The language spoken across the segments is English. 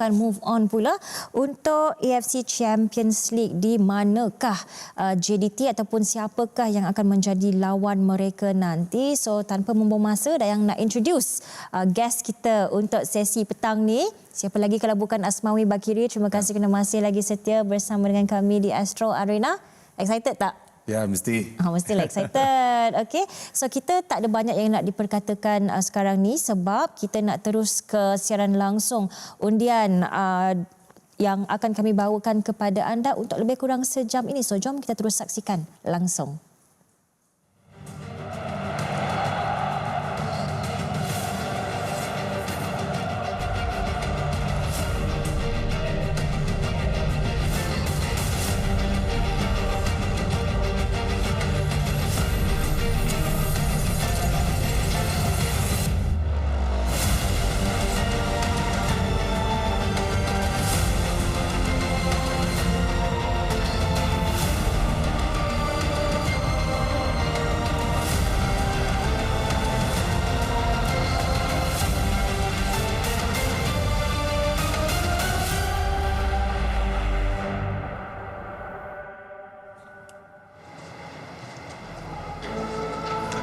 Akan move on pula untuk AFC Champions League. Di manakah JDT ataupun siapakah yang akan menjadi lawan mereka nanti? So tanpa membuang masa, dah yang nak introduce guest kita untuk sesi petang ni. Siapa lagi kalau bukan Asmawi Bakiri. Terima kasih kerana masih lagi setia bersama dengan kami di Astro Arena. Excited tak? Ya, mesti. Mestilah excited. Okey. So kita tak ada banyak yang nak diperkatakan sekarang ni sebab kita nak terus ke siaran langsung undian yang akan kami bawakan kepada anda untuk lebih kurang sejam ini. So jom kita terus saksikan langsung.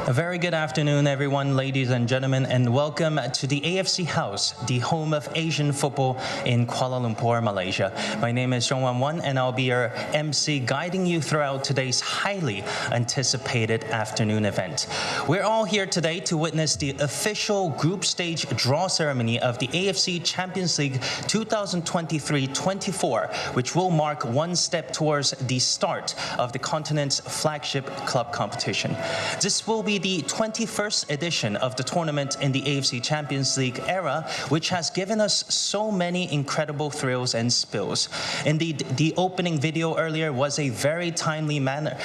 A very good afternoon, everyone, ladies and gentlemen, and welcome to the AFC House, the home of Asian football in Kuala Lumpur, Malaysia. My name is Zhong Wan, and I'll be your MC, guiding you throughout today's highly anticipated afternoon event. We're all here today to witness the official group stage draw ceremony of the AFC Champions League 2023-24, which will mark one step towards the start of the continent's flagship club competition. This will be the 21st edition of the tournament in the AFC Champions League era, which has given us so many incredible thrills and spills. Indeed, the opening video earlier was a very timely manner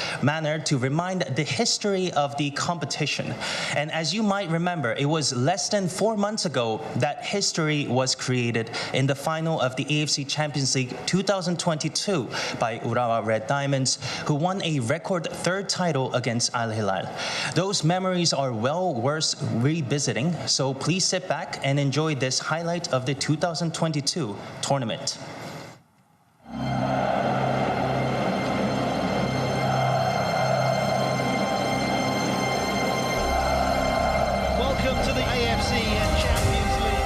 to remind the history of the competition. And as you might remember, it was less than 4 months ago that history was created in the final of the AFC Champions League 2022 by Urawa Red Diamonds, who won a record third title against Al Hilal. Those memories are well worth revisiting, so please sit back and enjoy this highlight of the 2022 tournament. Welcome to the AFC Champions League.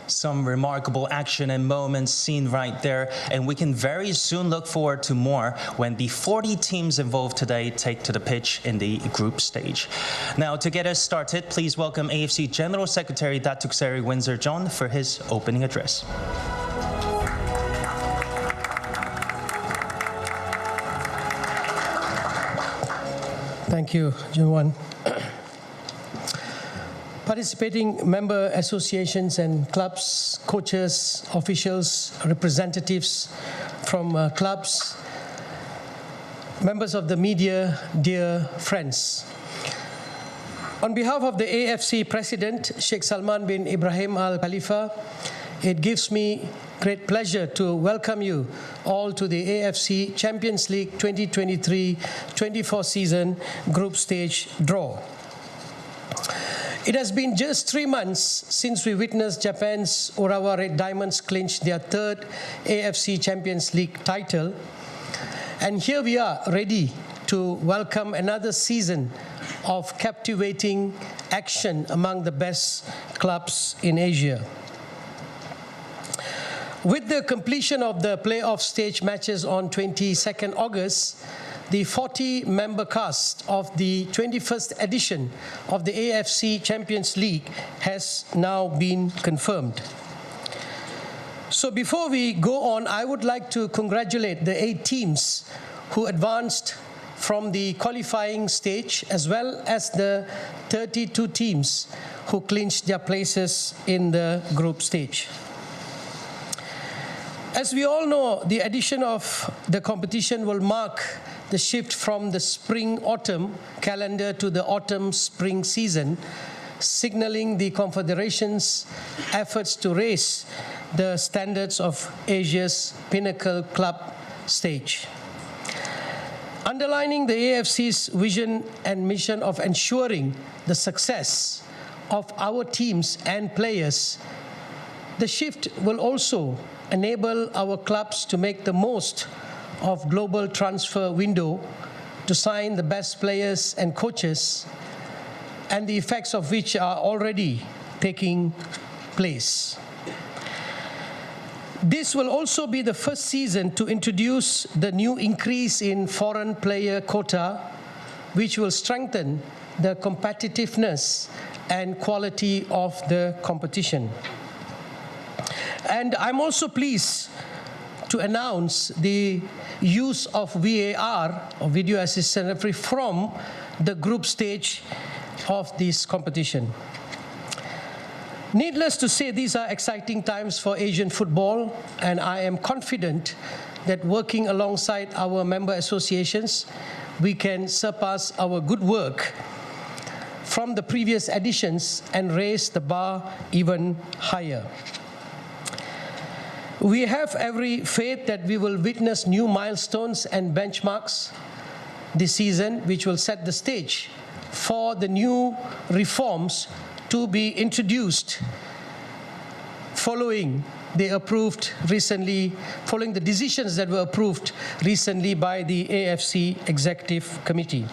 Some remarkable action and moments seen right there, and we can very soon look forward to more when the 40 teams involved today take to the pitch in the group stage. Now, to get us started, please welcome AFC General Secretary Datuk Seri Windsor John for his opening address. Thank you, Juan. Participating member associations and clubs, coaches, officials, representatives from clubs, members of the media, dear friends. On behalf of the AFC President, Sheikh Salman bin Ibrahim Al Khalifa, it gives me great pleasure to welcome you all to the AFC Champions League 2023-24 season group stage draw. It has been just 3 months since we witnessed Japan's Urawa Red Diamonds clinch their third AFC Champions League title. And here we are, ready to welcome another season of captivating action among the best clubs in Asia. With the completion of the playoff stage matches on 22nd August, the 40-member cast of the 21st edition of the AFC Champions League has now been confirmed. So before we go on, I would like to congratulate the 8 teams who advanced from the qualifying stage, as well as the 32 teams who clinched their places in the group stage. As we all know, the addition of the competition will mark the shift from the spring-autumn calendar to the autumn-spring season, signaling the Confederation's efforts to raise the standards of Asia's pinnacle club stage. Underlining the AFC's vision and mission of ensuring the success of our teams and players, the shift will also enable our clubs to make the most of global transfer window to sign the best players and coaches, and the effects of which are already taking place. This will also be the first season to introduce the new increase in foreign player quota, which will strengthen the competitiveness and quality of the competition. And I'm also pleased to announce the use of VAR, or Video Assistant Referee, from the group stage of this competition. Needless to say, these are exciting times for Asian football, and I am confident that working alongside our member associations, we can surpass our good work from the previous editions and raise the bar even higher. We have every faith that we will witness new milestones and benchmarks this season, which will set the stage for the new reforms to be introduced following the decisions that were approved recently by the AFC Executive Committee.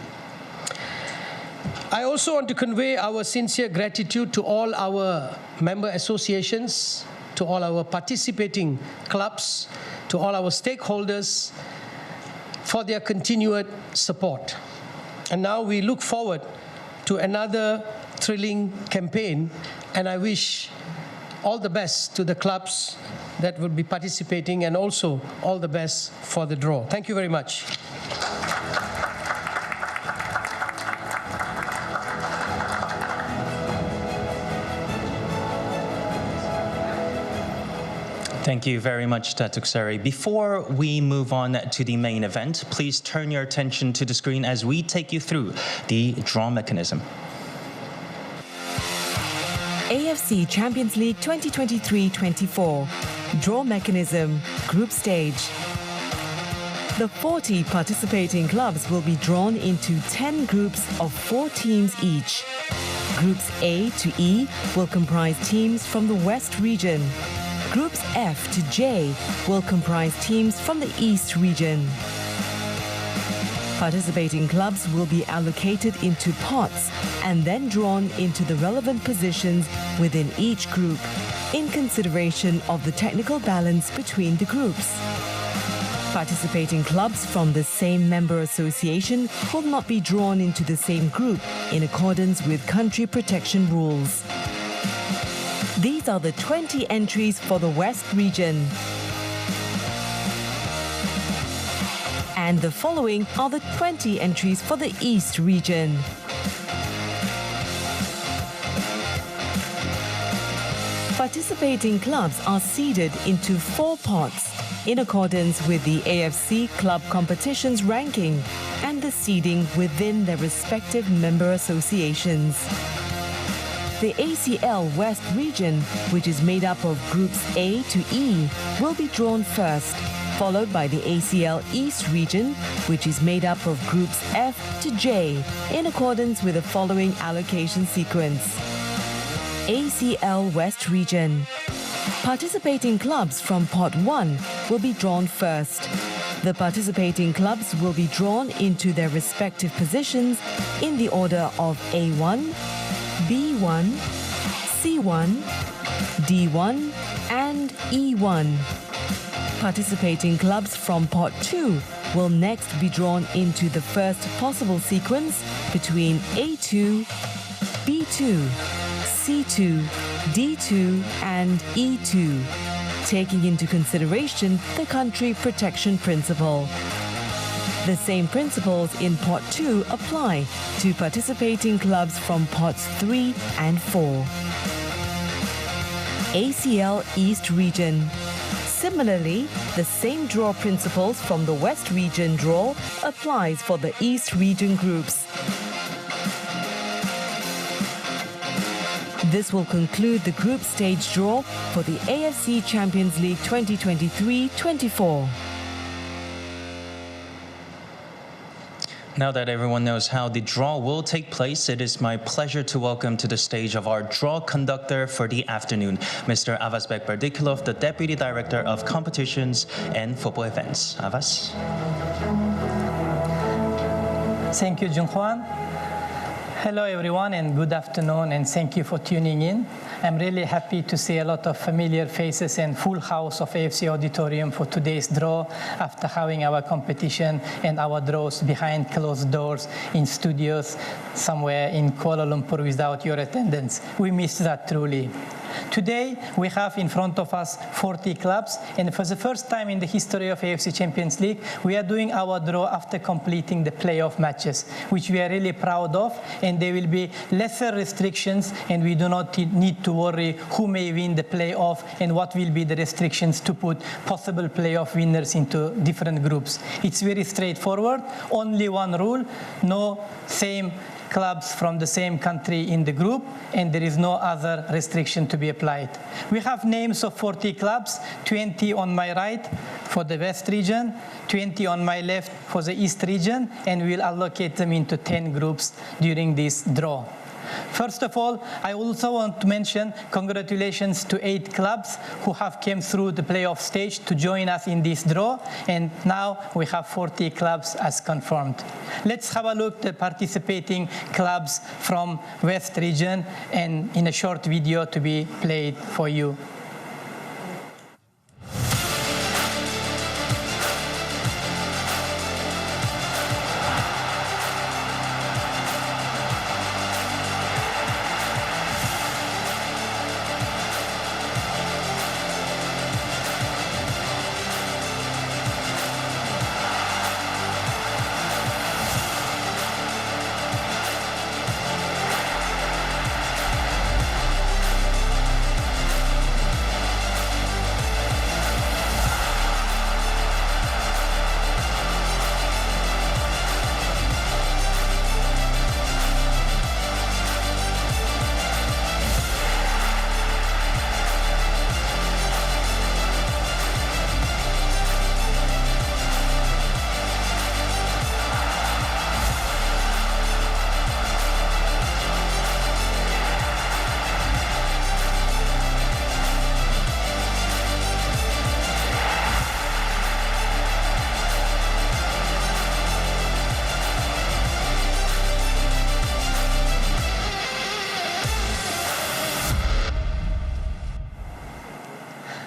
I also want to convey our sincere gratitude to all our member associations, to all our participating clubs, to all our stakeholders for their continued support. And now we look forward to another thrilling campaign, and I wish all the best to the clubs that will be participating, and also all the best for the draw. Thank you very much. Thank you very much, Datuk Seri. Before we move on to the main event, please turn your attention to the screen as we take you through the draw mechanism. AFC Champions League 2023-24 Draw Mechanism Group Stage. The 40 participating clubs will be drawn into 10 groups of 4 teams each. Groups A to E will comprise teams from the West region. Groups F to J will comprise teams from the East region. Participating clubs will be allocated into pots and then drawn into the relevant positions within each group, in consideration of the technical balance between the groups. Participating clubs from the same member association will not be drawn into the same group in accordance with country protection rules. These are the 20 entries for the West region. And the following are the 20 entries for the East region. Participating clubs are seeded into 4 pots in accordance with the AFC Club Competitions ranking and the seeding within their respective member associations. The ACL West region, which is made up of groups A to E, will be drawn first, followed by the ACL East region, which is made up of groups F to J, in accordance with the following allocation sequence. ACL West Region. Participating clubs from Pot 1 will be drawn first. The participating clubs will be drawn into their respective positions in the order of A1, B1, C1, D1 and E1. Participating clubs from Pot 2 will next be drawn into the first possible sequence between A2, B2, C2, D2 and E2, taking into consideration the country protection principle. The same principles in Pot 2 apply to participating clubs from Pots 3 and 4. ACL East Region. Similarly, the same draw principles from the West Region draw applies for the East Region groups. This will conclude the group stage draw for the AFC Champions League 2023-24. Now that everyone knows how the draw will take place, it is my pleasure to welcome to the stage of our draw conductor for the afternoon, Mr. Avazbek Berdikilov, the Deputy Director of Competitions and Football Events. Avaz. Thank you, Junghwan. Hello, everyone, and good afternoon, and thank you for tuning in. I'm really happy to see a lot of familiar faces and full house of AFC Auditorium for today's draw after having our competition and our draws behind closed doors in studios somewhere in Kuala Lumpur without your attendance. We missed that truly. Today, we have in front of us 40 clubs, and for the first time in the history of AFC Champions League, we are doing our draw after completing the playoff matches, which we are really proud of, and there will be lesser restrictions, and we do not need to worry who may win the playoff and what will be the restrictions to put possible playoff winners into different groups. It's very straightforward, only one rule, no same clubs from the same country in the group, and there is no other restriction to be applied. We have names of 40 clubs, 20 on my right for the West region, 20 on my left for the East region, and we'll allocate them into 10 groups during this draw. First of all, I also want to mention congratulations to 8 clubs who have came through the playoff stage to join us in this draw, and now we have 40 clubs as confirmed. Let's have a look at the participating clubs from West region and in a short video to be played for you.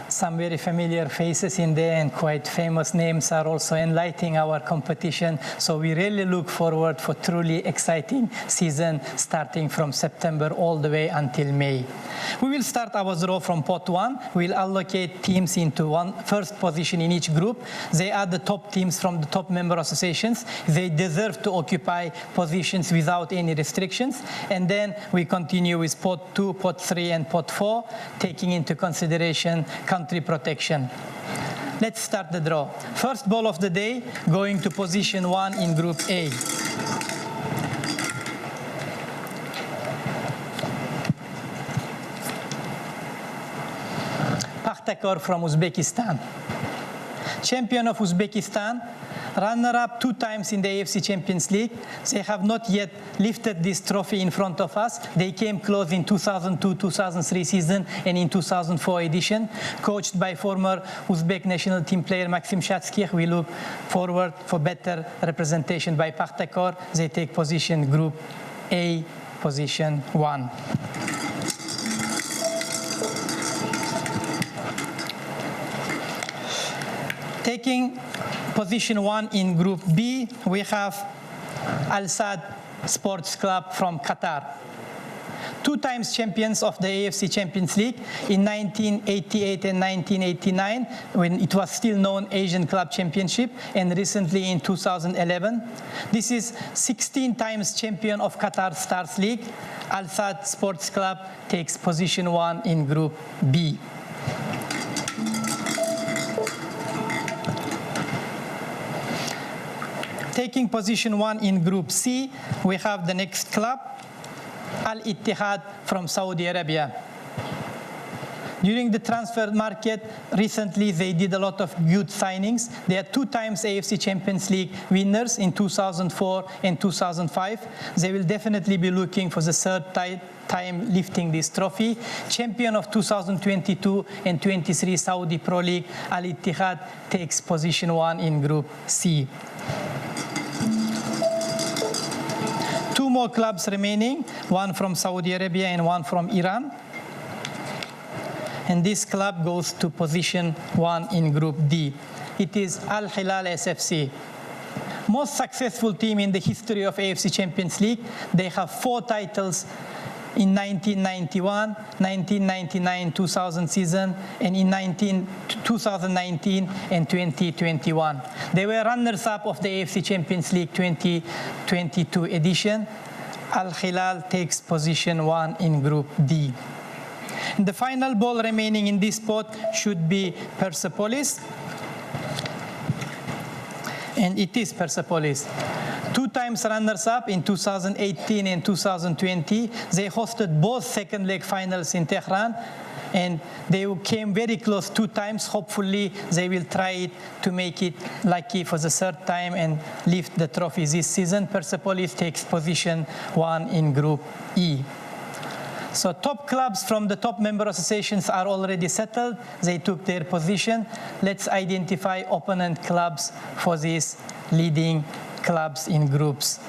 Some very familiar faces in there and quite famous names are also enlightening our competition. So we really look forward for truly exciting season starting from September all the way until May. We will start our draw from Pot 1. We'll allocate teams into first position in each group. They are the top teams from the top member associations. They deserve to occupy positions without any restrictions. And then we continue with Pot 2, Pot 3, and Pot 4, taking into consideration country protection. Let's start the draw. First ball of the day, going to position 1 in Group A. Pakhtakor from Uzbekistan. Champion of Uzbekistan runner-up 2 times in the AFC Champions League. They have not yet lifted this trophy in front of us. They came close in 2002-2003 season and in 2004 edition. Coached by former Uzbek national team player Maxim Shatskih, we look forward for better representation by Pakhtakor. They take position Group A, position 1. Taking position 1 in Group B, we have Al Sadd Sports Club from Qatar. 2 times champions of the AFC Champions League in 1988 and 1989, when it was still known Asian Club Championship, and recently in 2011. This is 16 times champion of Qatar Stars League. Al Sadd Sports Club takes position 1 in Group B. Taking position 1 in Group C, we have the next club, Al Ittihad from Saudi Arabia. During the transfer market, recently they did a lot of good signings. They are 2 times AFC Champions League winners in 2004 and 2005. They will definitely be looking for the 3rd time lifting this trophy. Champion of 2022 and 23 Saudi Pro League, Al Ittihad takes position 1 in Group C. 2 more clubs remaining, one from Saudi Arabia and one from Iran. And this club goes to position 1 in Group D. It is Al Hilal SFC. Most successful team in the history of AFC Champions League. They have 4 titles in 1991, 1999-2000 season, and in 2019 and 2021. They were runners-up of the AFC Champions League 2022 edition. Al Hilal takes position 1 in Group D. And the final ball remaining in this spot should be Persepolis. And it is Persepolis. 2 times runners-up in 2018 and 2020. They hosted both second leg finals in Tehran, and they came very close 2 times. Hopefully, they will try to make it lucky for the 3rd time and lift the trophy this season. Persepolis takes position 1 in Group E. So top clubs from the top member associations are already settled. They took their position. Let's identify opponent clubs for these leading clubs in groups.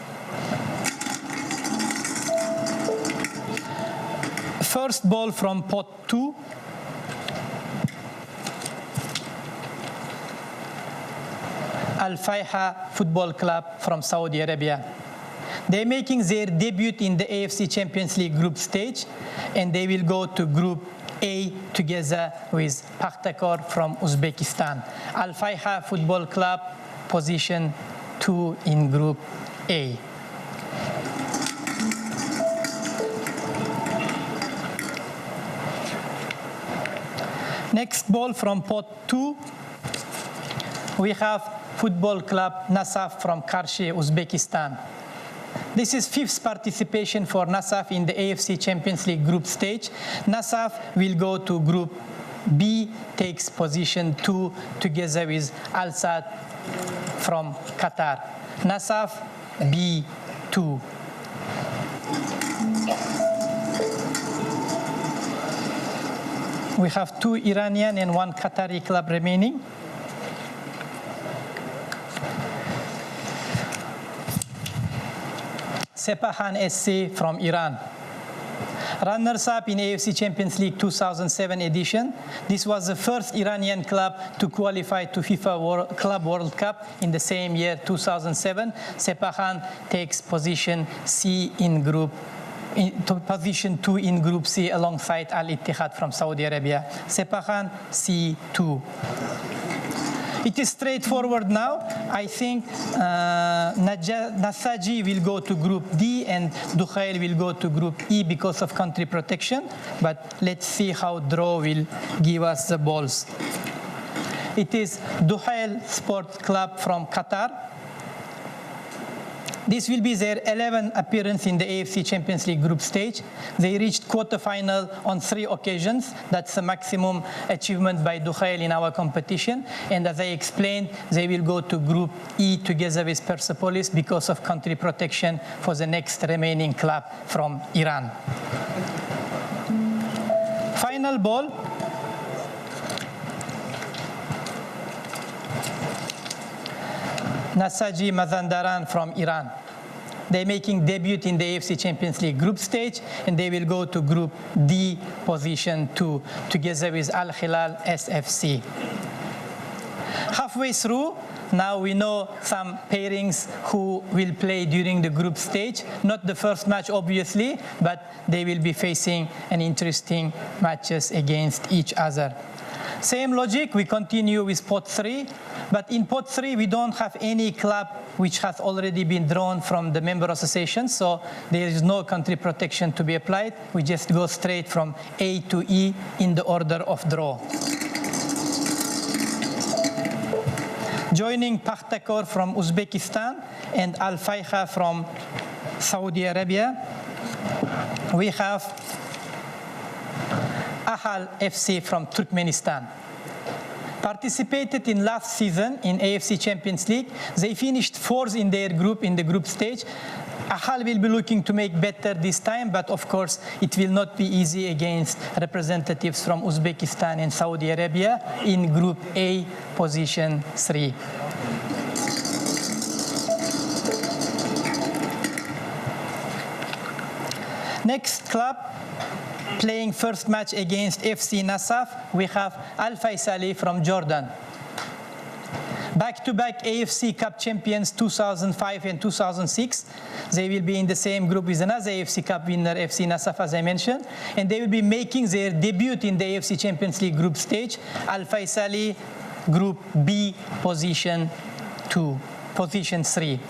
First ball from pot 2. Al Faiha Football Club from Saudi Arabia. They're making their debut in the AFC Champions League group stage, and they will go to Group A together with Pakhtakor from Uzbekistan. Al Faiha Football Club, position 2 in Group A. Next ball from pot 2, we have Football Club Nasaf from Karshi, Uzbekistan. This is 5th participation for Nasaf in the AFC Champions League group stage. Nasaf will go to Group B, takes position 2 together with Al Sadd from Qatar. Nasaf B2. We have 2 Iranian and 1 Qatari club remaining. Sepahan SC from Iran. Runners-up in AFC Champions League 2007 edition. This was the first Iranian club to qualify to FIFA Club World Cup in the same year, 2007. Sepahan takes position C in Group, position 2 in Group C alongside Al Ittihad from Saudi Arabia. Sepahan C2. It is straightforward now. I think Nasaji will go to Group D and Dukhail will go to Group E because of country protection. But let's see how draw will give us the balls. It is Dukhail Sport Club from Qatar. This will be their 11th appearance in the AFC Champions League group stage. They reached quarter-final on 3 occasions. That's the maximum achievement by Dukhail in our competition. And as I explained, they will go to Group E together with Persepolis because of country protection for the next remaining club from Iran. Final ball. Nasaji Mazandaran from Iran. They're making debut in the AFC Champions League group stage, and they will go to Group D, position 2, together with Al Hilal SFC. Halfway through, now we know some pairings who will play during the group stage. Not the first match, obviously, but they will be facing an interesting matches against each other. Same logic, we continue with pot 3, but in pot 3 we don't have any club which has already been drawn from the member association, so there is no country protection to be applied. We just go straight from A to E in the order of draw. Joining Pakhtakor from Uzbekistan and Al Faiha from Saudi Arabia, we have Ahal FC from Turkmenistan. Participated in last season in AFC Champions League. They finished 4th in their group, in the group stage. Ahal will be looking to make better this time, but of course it will not be easy against representatives from Uzbekistan and Saudi Arabia in Group A, position 3. Next club, playing first match against FC Nasaf, we have Al Faisali from Jordan. Back-to-back AFC Cup champions 2005 and 2006. They will be in the same group with another AFC Cup winner, FC Nasaf, as I mentioned. And they will be making their debut in the AFC Champions League group stage. Al Faisali, Group B, position 2, position 3.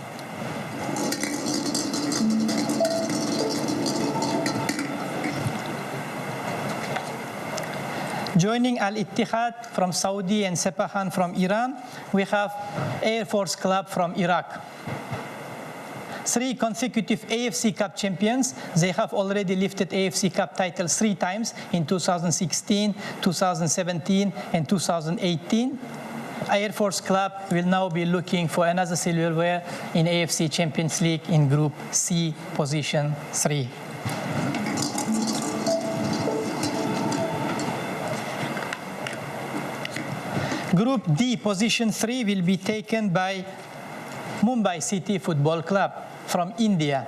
Joining Al Ittihad from Saudi and Sepahan from Iran, we have Air Force Club from Iraq. 3 consecutive AFC Cup champions. They have already lifted AFC Cup titles 3 times in 2016, 2017, and 2018. Air Force Club will now be looking for another silverware in AFC Champions League in Group C, position 3. Group D, position 3, will be taken by Mumbai City Football Club from India.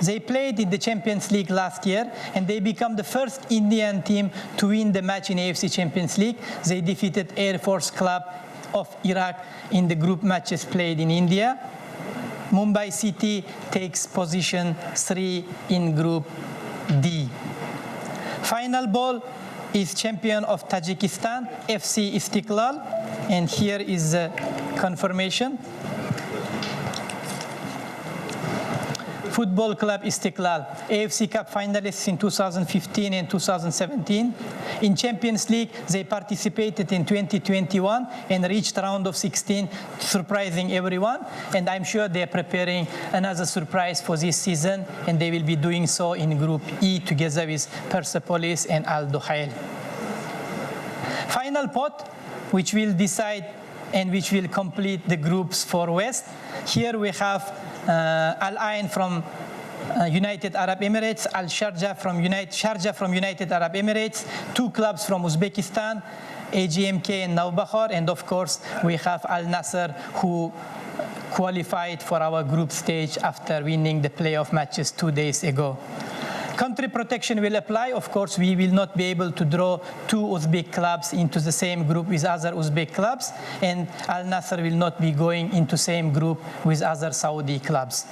They played in the Champions League last year, and they become the first Indian team to win the match in AFC Champions League. They defeated Air Force Club of Iraq in the group matches played in India. Mumbai City takes position 3 in Group D. Final ball is champion of Tajikistan, FC Istiklal, and here is the confirmation. Football Club Istiklal, AFC Cup finalists in 2015 and 2017. In Champions League, they participated in 2021 and reached round of 16, surprising everyone. And I'm sure they're preparing another surprise for this season, and they will be doing so in Group E together with Persepolis and Al Duhail. Final pot, which will decide and which will complete the groups for West. Here we have Al Ain from United Arab Emirates, Al Sharjah from United Arab Emirates, 2 clubs from Uzbekistan, AGMK and Nawbahar, and of course we have Al Nasser, who qualified for our group stage after winning the playoff matches 2 days ago. Country protection will apply. Of course, we will not be able to draw 2 Uzbek clubs into the same group with other Uzbek clubs, and Al Nasser will not be going into same group with other Saudi clubs.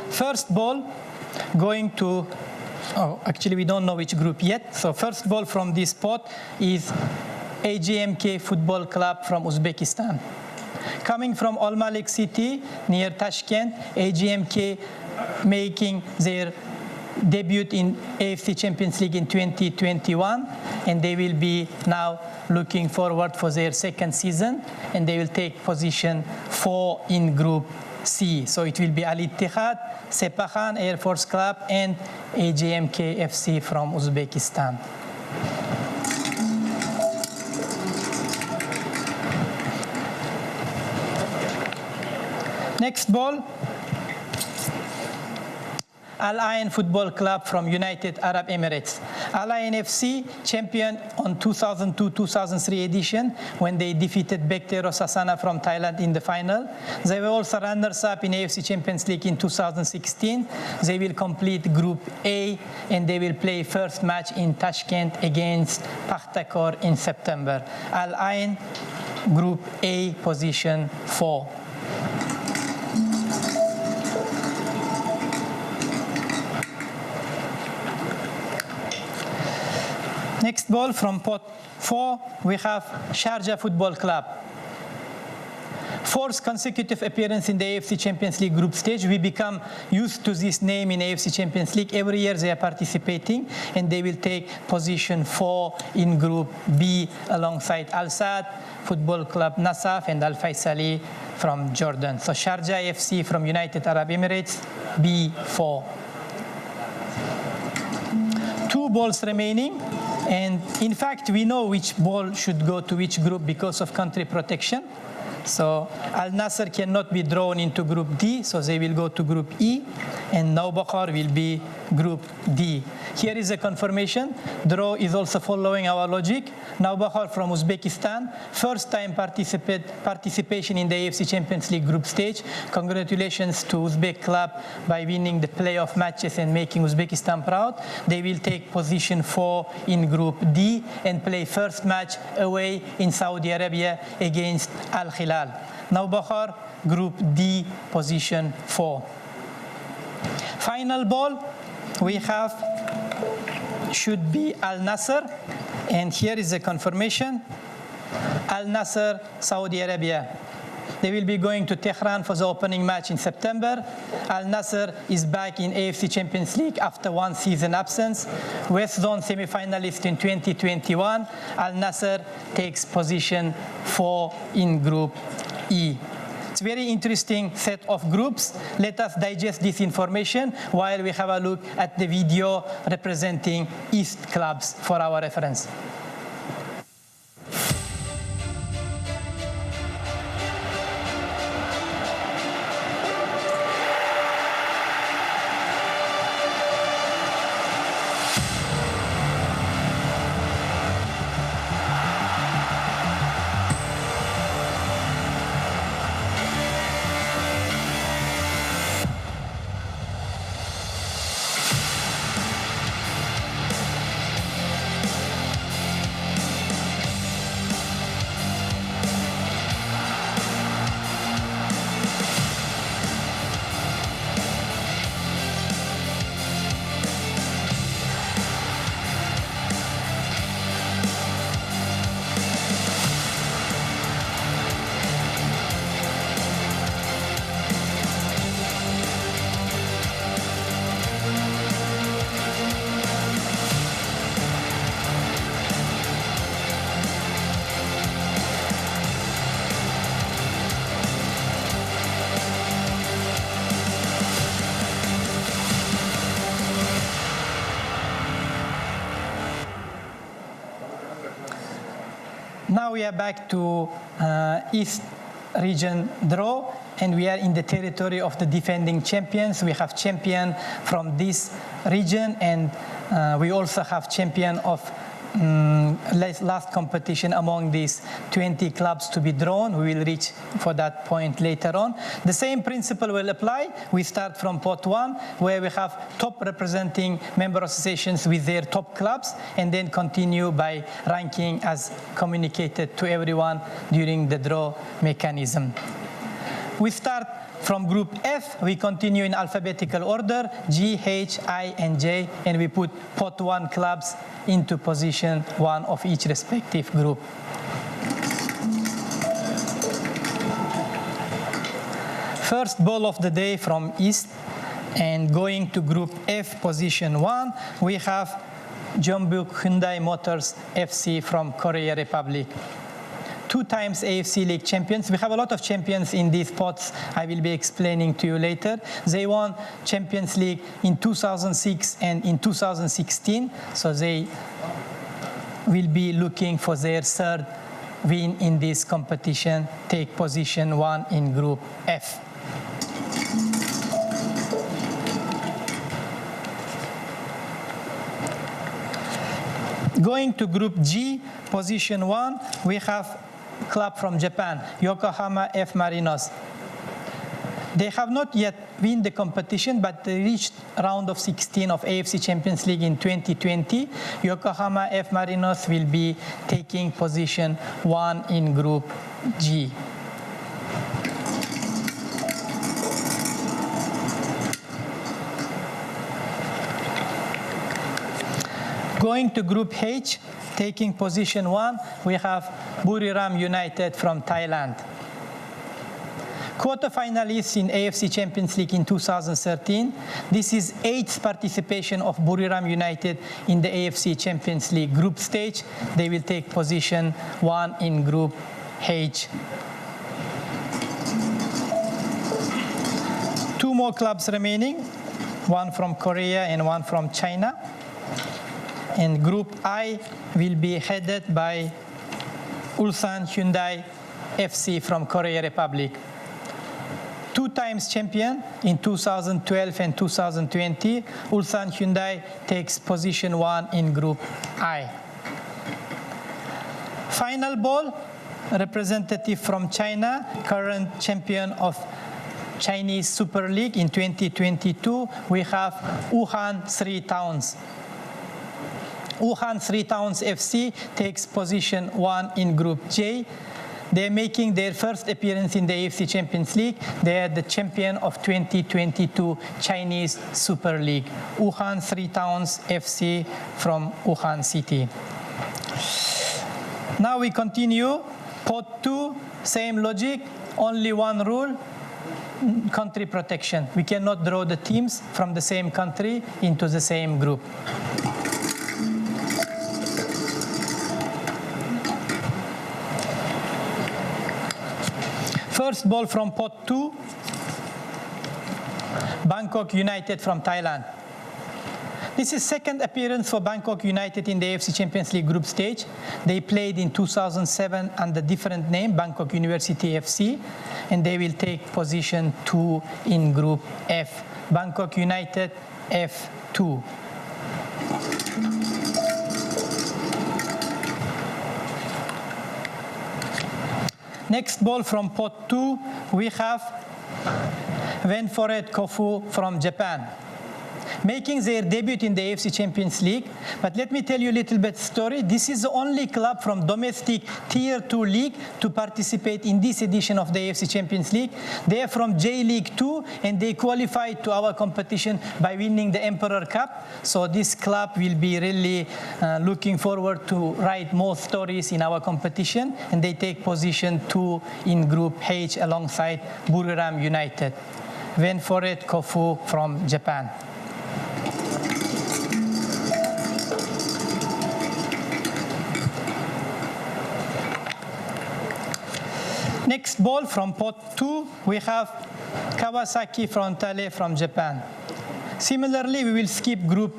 First ball going to, actually we don't know which group yet. So first ball from this pot is AGMK Football Club from Uzbekistan. Coming from Al Malik City near Tashkent, AGMK making their debuted in AFC Champions League in 2021, and they will be now looking forward for their second season, and they will take position 4 in Group C. So it will be Al Ittihad, Sepahan Air Force Club, and AJMK FC from Uzbekistan. Next ball, Al Ain Football Club from United Arab Emirates. Al Ain FC, champion on 2002-2003 edition when they defeated Bechtel Rosasana from Thailand in the final. They were also runners-up in AFC Champions League in 2016. They will complete Group A, and they will play first match in Tashkent against Pakhtakor in September. Al Ain, Group A, position 4. Next ball from pot 4, we have Sharjah Football Club. 4th consecutive appearance in the AFC Champions League group stage. We become used to this name in AFC Champions League. Every year they are participating, and they will take position 4 in Group B alongside Al Saad Football Club Nasaf and Al Faisali from Jordan. So Sharjah FC from United Arab Emirates, B4. 2 balls remaining. And in fact, we know which ball should go to which group because of country protection. So Al Nasser cannot be drawn into Group D, so they will go to Group E, and Naubakhar will be Group D. Here is a confirmation. Draw is also following our logic. Naubakhar from Uzbekistan, first time participation in the AFC Champions League group stage. Congratulations to Uzbek club by winning the playoff matches and making Uzbekistan proud. They will take position 4 in Group D and play first match away in Saudi Arabia against Al Hilal. Naubakhar, Group D, position 4. Final ball we have should be Al Nasser, and here is a confirmation. Al Nasser, Saudi Arabia. They will be going to Tehran for the opening match in September. Al Nasser is back in AFC Champions League after 1 season absence. West Zone semi-finalist in 2021. Al Nasser takes position 4 in Group E. It's a very interesting set of groups. Let us digest this information while we have a look at the video representing East clubs for our reference. Now we are back to East region draw, and we are in the territory of the defending champions. We have champion from this region, and we also have champion of last competition among these 20 clubs to be drawn. We will reach for that point later on. The same principle will apply. We start from pot 1, where we have top representing member associations with their top clubs, and then continue by ranking as communicated to everyone during the draw mechanism. We start from Group F. We continue in alphabetical order, G, H, I, and J, and we put pot 1 clubs into position 1 of each respective group. First ball of the day from East. And going to Group F, position 1, we have Jeonbuk Hyundai Motors FC from Korea Republic. 2 times AFC League champions. We have a lot of champions in these pots. I will be explaining to you later. They won Champions League in 2006 and in 2016. So they will be looking for their third win in this competition, take position 1 in Group F. Going to Group G, position 1, we have club from Japan, Yokohama F. Marinos. They have not yet won the competition, but they reached round of 16 of AFC Champions League in 2020. Yokohama F. Marinos will be taking position 1 in Group G. Going to Group H, taking position 1, we have Buriram United from Thailand. Quarter-finalists in AFC Champions League in 2013. This is 8th participation of Buriram United in the AFC Champions League group stage. They will take position 1 in Group H. 2 more clubs remaining, 1 from Korea and 1 from China. And Group I will be headed by Ulsan Hyundai FC from Korea Republic. 2 times champion in 2012 and 2020, Ulsan Hyundai takes position 1 in Group I. Final ball, representative from China, current champion of Chinese Super League in 2022, we have Wuhan Three Towns. Wuhan Three Towns FC takes position 1 in Group J. They're making their first appearance in the AFC Champions League. They are the champion of 2022 Chinese Super League. Wuhan Three Towns FC from Wuhan City. Now we continue. Pot 2, same logic, only one rule, country protection. We cannot draw the teams from the same country into the same group. First ball from pot 2, Bangkok United from Thailand. This is second appearance for Bangkok United in the AFC Champions League group stage. They played in 2007 under different name, Bangkok University FC, and they will take position 2 in Group F. Bangkok United F2. Next ball from pot 2, we have Venforet Kofu from Japan, making their debut in the AFC Champions League. But let me tell you a little bit story. This is the only club from domestic Tier 2 league to participate in this edition of the AFC Champions League. They are from J League 2, and they qualified to our competition by winning the Emperor Cup. So this club will be really looking forward to write more stories in our competition, and they take position 2 in Group H alongside Buriram United. Venforet Kofu from Japan. Next ball from pot 2, we have Kawasaki Frontale from Japan. Similarly, we will skip Group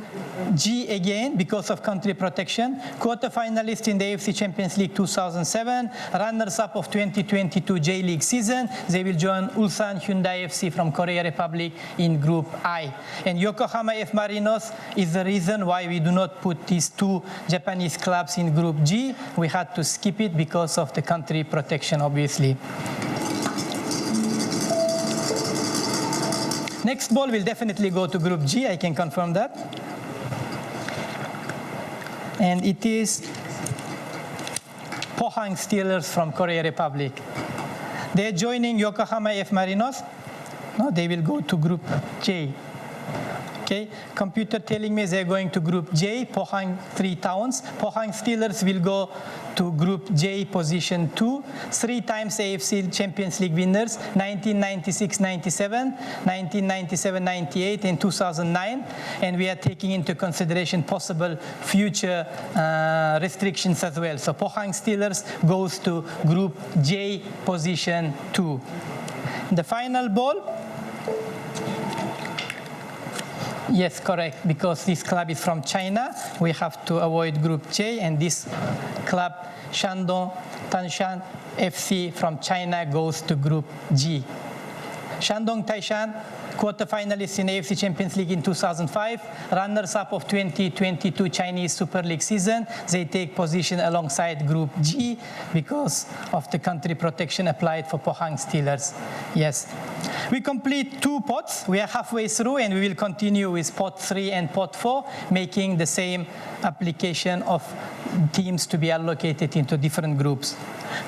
G again because of country protection. Quarter-finalist in the AFC Champions League 2007, runners-up of 2022 J League season. They will join Ulsan Hyundai FC from Korea Republic in Group I. And Yokohama F. Marinos is the reason why we do not put these 2 Japanese clubs in Group G. We had to skip it because of the country protection, obviously. Next ball will definitely go to Group G, I can confirm that. And it is Pohang Steelers from Korea Republic. They're joining Yokohama F. Marinos. No, they will go to Group J. Okay, computer telling me they're going to Group J, Pohang 3 towns. Pohang Steelers will go to Group J, position 2. 3 times AFC Champions League winners, 1996-97, 1997-98, and 2009. And we are taking into consideration possible future restrictions as well. So Pohang Steelers goes to Group J, position 2. The final ball. Yes, correct, because this club is from China. We have to avoid Group J, and this club, Shandong Taishan FC from China, goes to Group G. Shandong Taishan, quarterfinalists in AFC Champions League in 2005, runners-up of 2022 Chinese Super League season. They take position alongside Group G because of the country protection applied for Pohang Steelers. Yes. We complete 2 pots. We are halfway through, and we will continue with pot 3 and pot 4, making the same application of teams to be allocated into different groups.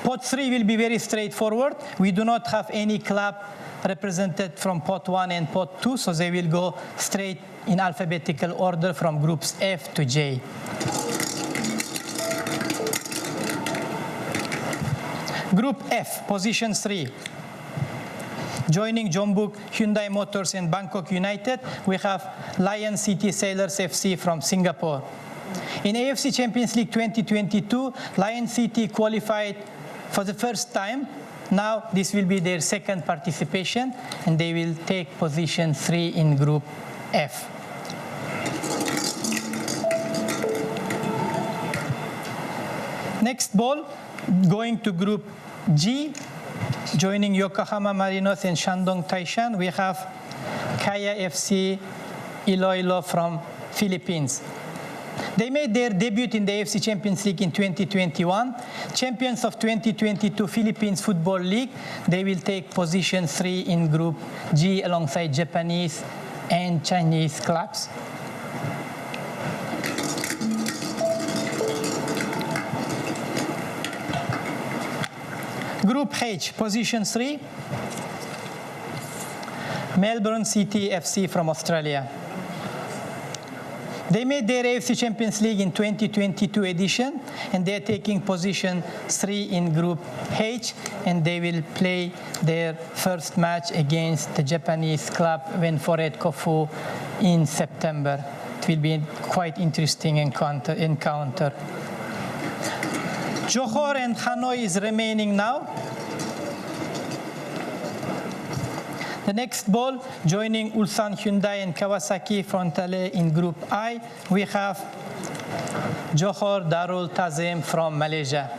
Pot 3 will be very straightforward. We do not have any club represented from pot 1 and pot 2, so they will go straight in alphabetical order from groups F to J. Group F, position 3. Joining Jeonbuk Hyundai Motors and Bangkok United, we have Lion City Sailors FC from Singapore. In AFC Champions League 2022, Lion City qualified for the first time. Now this will be their second participation, and they will take position 3 in Group F. Next ball, going to Group G, joining Yokohama Marinos and Shandong Taishan, we have Kaya FC Iloilo from Philippines. They made their debut in the AFC Champions League in 2021. Champions of 2022 Philippines Football League, they will take position 3 in Group G alongside Japanese and Chinese clubs. Group H, position 3, Melbourne City FC from Australia. They made their AFC Champions League in 2022 edition, and they're taking position 3 in Group H, and they will play their first match against the Japanese club Wenforet Kofu in September. It will be quite interesting encounter. Johor and Hanoi is remaining now. The next ball, joining Ulsan Hyundai and Kawasaki Frontale in Group I, we have Johor Darul Tazim from Malaysia.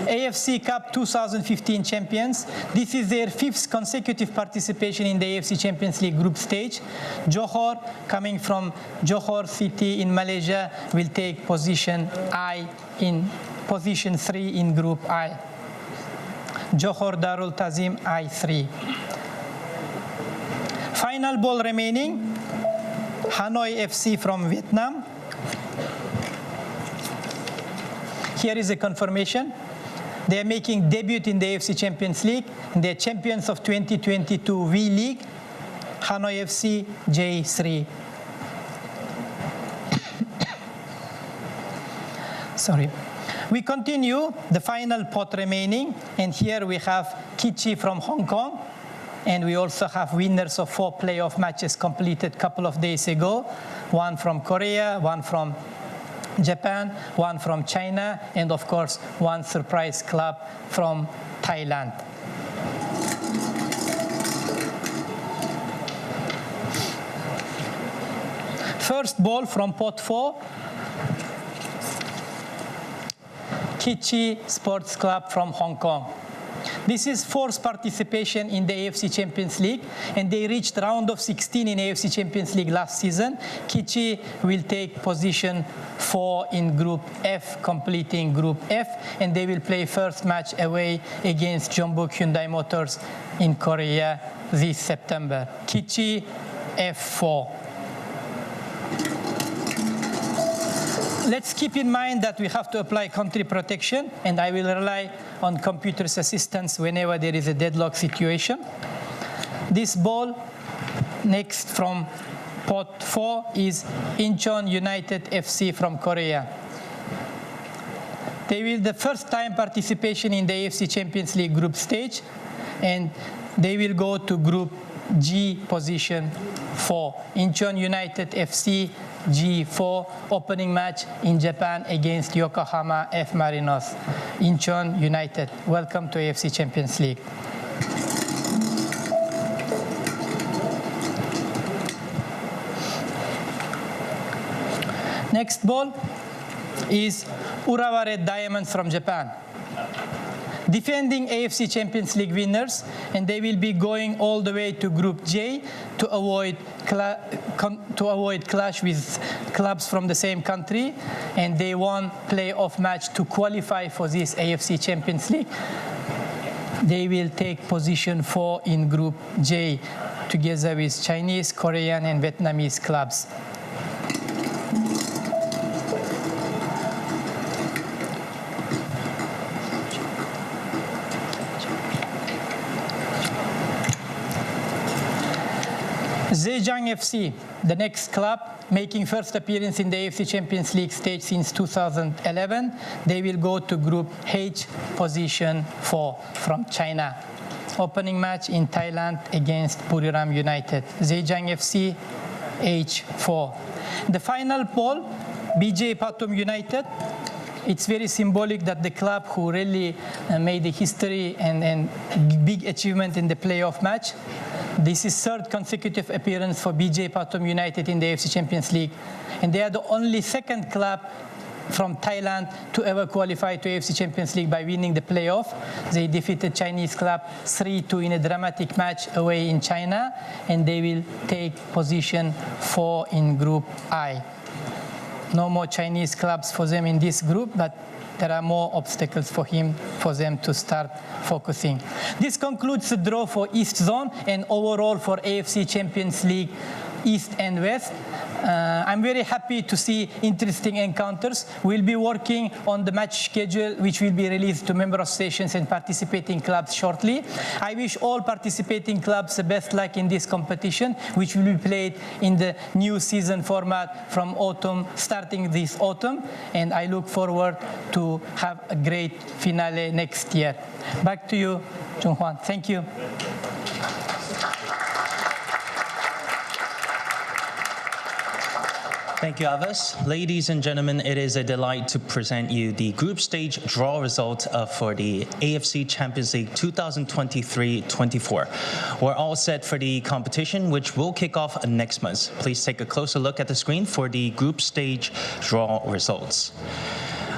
AFC Cup 2015 champions. This is their 5th consecutive participation in the AFC Champions League group stage. Johor, coming from Johor City in Malaysia, will take position 3 in Group I. Johor Darul Tazim I3. Final ball remaining, Hanoi FC from Vietnam. Here is a confirmation. They are making debut in the AFC Champions League, and they are champions of 2022 V-League, Hanoi FC J3. Sorry. We continue the final pot remaining, and here we have Kichi from Hong Kong, and we also have winners of 4 playoff matches completed a couple of days ago, 1 from Korea, 1 from Japan, 1 from China, and of course 1 surprise club from Thailand. First ball from pot 4, Kichi Sports Club from Hong Kong. This is 4th participation in the AFC Champions League, and they reached round of 16 in AFC Champions League last season. Kichi will take position 4 in Group F, completing Group F, and they will play first match away against Jeonbuk Hyundai Motors in Korea this September. Kichi F4. Let's keep in mind that we have to apply country protection, and I will rely on computer's assistance whenever there is a deadlock situation. This ball, next from Pot 4 is Incheon United FC from Korea. They will the first time participation in the AFC Champions League group stage, and they will go to Group G position 4. Incheon United FC G4 opening match in Japan against Yokohama F Marinos. Incheon United, welcome to AFC Champions League. Next ball is Urawa Red Diamonds from Japan. Defending AFC Champions League winners, and they will be going all the way to Group J to avoid clash with clubs from the same country, and they won playoff match to qualify for this AFC Champions League. They will take position 4 in Group J together with Chinese, Korean, and Vietnamese clubs. Zhejiang FC, the next club, making first appearance in the AFC Champions League stage since 2011. They will go to Group H, position 4 from China. Opening match in Thailand against Buriram United. Zhejiang FC, H4. The final ball, BJ Pathum United. It's very symbolic that the club who really made the history and big achievement in the playoff match. This is third consecutive appearance for BJ Pathum United in the AFC Champions League, and they are the only second club from Thailand to ever qualify to AFC Champions League by winning the playoff. They defeated Chinese club 3-2 in a dramatic match away in China, and they will take position 4 in Group I. No more Chinese clubs for them in this group, but there are more obstacles for them to start focusing. This concludes the draw for East Zone and overall for AFC Champions League East and West. I'm very happy to see interesting encounters. We'll be working on the match schedule, which will be released to member associations and participating clubs shortly. I wish all participating clubs the best luck in this competition, which will be played in the new season format from autumn, starting this autumn. And I look forward to have a great finale next year. Back to you, Jung Hwan. Thank you. Thank you, Avis. Ladies and gentlemen, it is a delight to present you the group stage draw result for the AFC Champions League 2023-24. We're all set for the competition, which will kick off next month. Please take a closer look at the screen for the group stage draw results.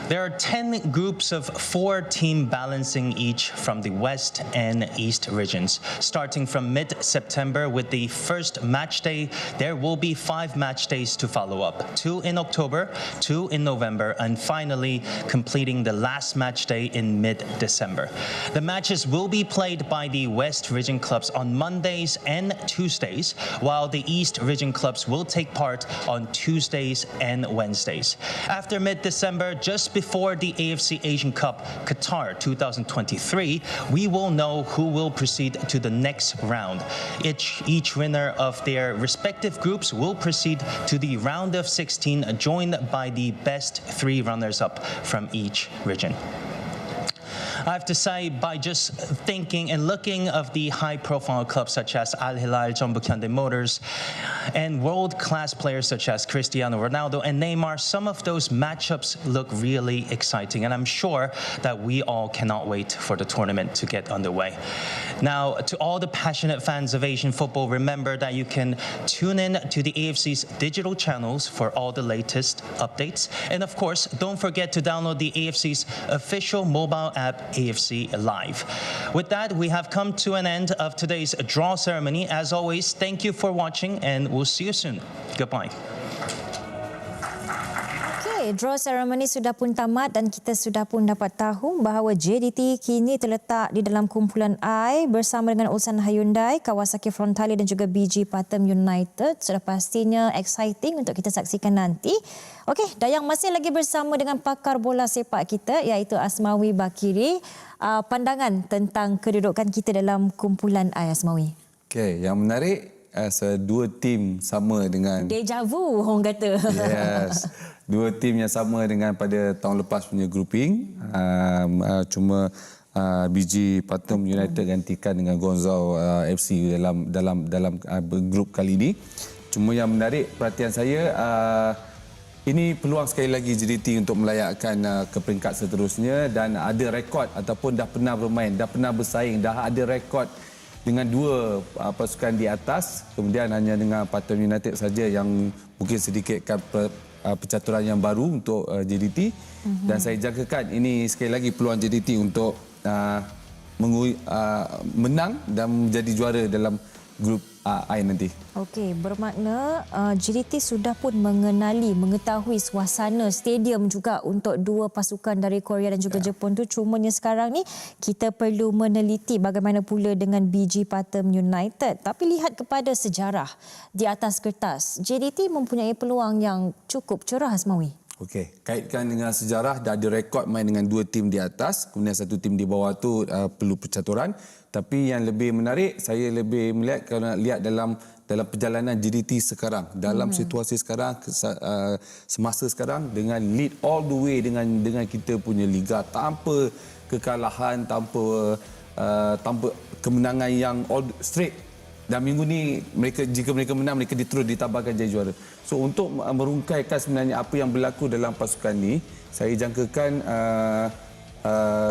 There are 10 groups of 4 teams balancing each from the West and East regions. Starting from mid-September with the first match day, there will be 5 match days to follow up. 2 in October, 2 in November, and finally completing the last match day in mid-December. The matches will be played by the West region clubs on Mondays and Tuesdays, while the East region clubs will take part on Tuesdays and Wednesdays. After mid-December, just before the AFC Asian Cup Qatar 2023, we will know who will proceed to the next round. Each winner of their respective groups will proceed to the round of 16, joined by the best 3 runners-up from each region. I have to say, by just thinking and looking of the high-profile clubs such as Al Hilal, Jeonbuk Hyundai Motors, and world-class players such as Cristiano Ronaldo and Neymar, some of those matchups look really exciting, and I'm sure that we all cannot wait for the tournament to get underway. Now, to all the passionate fans of Asian football, remember that you can tune in to the AFC's digital channels for all the latest updates. And of course, don't forget to download the AFC's official mobile app, AFC Live. With that, we have come to an end of today's draw ceremony. As always, thank you for watching, and we'll see you soon. Goodbye. Okay, draw ceremony sudah pun tamat dan kita sudah pun dapat tahu bahawa JDT kini terletak di dalam kumpulan I bersama dengan Ulsan Hyundai, Kawasaki Frontale dan juga BG Pathum United. Sudah pastinya exciting untuk kita saksikan nanti. Okey, Dayang masih lagi bersama dengan pakar bola sepak kita iaitu Asmawi Bakiri. Pandangan tentang kedudukan kita dalam kumpulan I, Asmawi. Okey, yang menarik as dua tim sama dengan Deja vu orang kata. yes, dua tim yang sama dengan pada tahun lepas punya grouping. Cuma BG Patum United gantikan dengan Gonzalo FC dalam grup kali ini. Cuma yang menarik perhatian saya, ini peluang sekali lagi JDT untuk melayakkan ke peringkat seterusnya dan ada rekod ataupun dah pernah bermain, dah pernah bersaing, dah ada rekod dengan dua pasukan di atas, kemudian hanya dengan Patum United saja yang mungkin sedikitkan percaturan yang baru untuk JDT. Dan saya jangkakan ini sekali lagi peluang JDT untuk menang dan menjadi juara dalam grup I nanti. Okey, bermakna JDT sudah pun mengetahui suasana stadium juga untuk dua pasukan dari Korea dan juga Jepun tu. Cumanya sekarang ni kita perlu meneliti bagaimana pula dengan BG Patum United. Tapi lihat kepada sejarah di atas kertas, JDT mempunyai peluang yang cukup cerah, Asmawi. Okey, kaitkan dengan sejarah, dah ada rekod main dengan dua tim di atas, kemudian satu tim di bawah tu perlu percaturan. Tapi yang lebih menarik, saya lebih melihat kalau nak lihat dalam perjalanan JDT sekarang, dalam situasi sekarang, semasa sekarang dengan lead all the way dengan kita punya liga tanpa kekalahan, tanpa kemenangan yang all straight. Dan minggu ni jika mereka menang, mereka terus ditambahkan jadi juara. So untuk merungkaikan sebenarnya apa yang berlaku dalam pasukan ni, saya jangkakan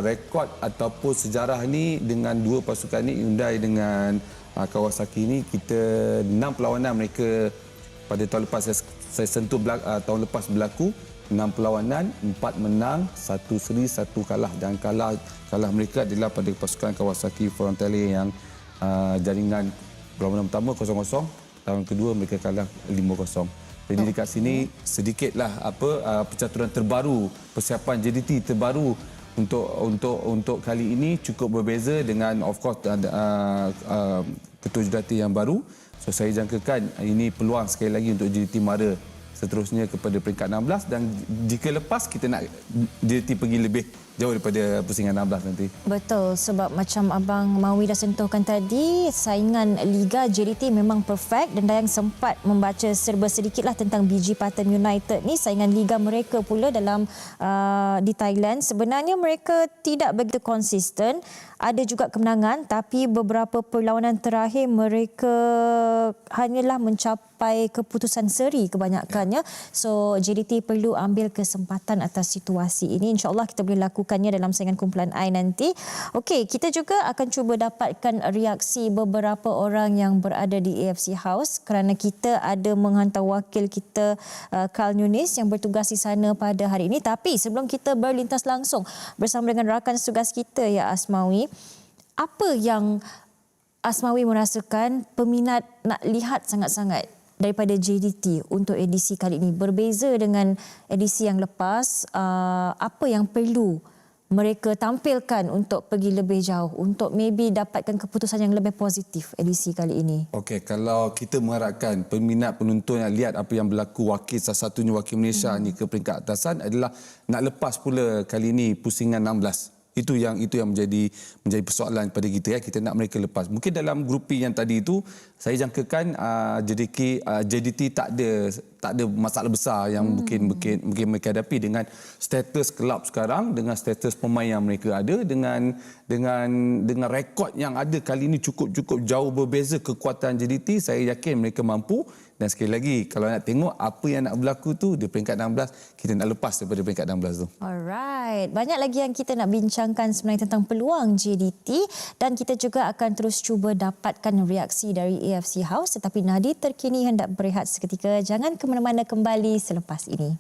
rekod ataupun sejarah ni dengan dua pasukan ni, Hyundai dengan Kawasaki ni, kita 6 perlawanan mereka pada tahun lepas saya sentuh tahun lepas berlaku 6 perlawanan, 4 menang, 1 seri, 1 kalah, dan kalah mereka adalah pada pasukan Kawasaki Frontale yang jaringan perlawanan pertama 0-0, tahun kedua mereka kalah 5-0. Jadi dekat sini sedikitlah percaturan terbaru, persiapan JDT terbaru untuk kali ini cukup berbeza dengan of course ketua jurulatih yang baru. So saya jangkakan ini peluang sekali lagi untuk JDT mara seterusnya kepada peringkat 16, dan jika lepas kita nak JDT pergi lebih jauh daripada pusingan 16 nanti. Betul, sebab macam Abang Mawi dah sentuhkan tadi, saingan Liga JDT memang perfect, dan Dayang sempat membaca serba sedikitlah tentang BG Patum United ni. Saingan Liga mereka pula dalam di Thailand, sebenarnya mereka tidak begitu konsisten. Ada juga kemenangan, tapi beberapa perlawanan terakhir mereka hanyalah mencapai keputusan seri kebanyakannya. So JDT perlu ambil kesempatan atas situasi ini. InsyaAllah kita boleh lakukannya dalam saingan kumpulan I nanti. Okey, kita juga akan cuba dapatkan reaksi beberapa orang yang berada di AFC House, kerana kita ada menghantar wakil kita Karl Yunis yang bertugas di sana pada hari ini. Tapi sebelum kita berlintas langsung bersama dengan rakan tugas kita, ya Asmawi, apa yang Asmawi merasakan peminat nak lihat sangat-sangat daripada JDT untuk edisi kali ini? Berbeza dengan edisi yang lepas, apa yang perlu mereka tampilkan untuk pergi lebih jauh, untuk maybe dapatkan keputusan yang lebih positif edisi kali ini? Okey, kalau kita mengharapkan peminat penonton yang lihat apa yang berlaku salah satunya wakil Malaysia ni ke peringkat atasan, adalah nak lepas pula kali ini pusingan 16. Itu yang menjadi persoalan pada kita, ya. Kita nak mereka lepas. Mungkin dalam grouping yang tadi itu, saya jangkakan JDT tak ada masalah besar yang mungkin mereka hadapi dengan status kelab sekarang, dengan status pemain yang mereka ada, dengan rekod yang ada kali ini cukup jauh berbeza kekuatan JDT. Saya yakin mereka mampu. Dan sekali lagi, kalau nak tengok apa yang nak berlaku tu di peringkat 16, kita nak lepas daripada peringkat 16 tu. Alright, banyak lagi yang kita nak bincangkan sebenarnya tentang peluang JDT, dan kita juga akan terus cuba dapatkan reaksi dari AFC House. Tetapi Nadi terkini hendak berehat seketika. Jangan ke mana-mana, kembali selepas ini.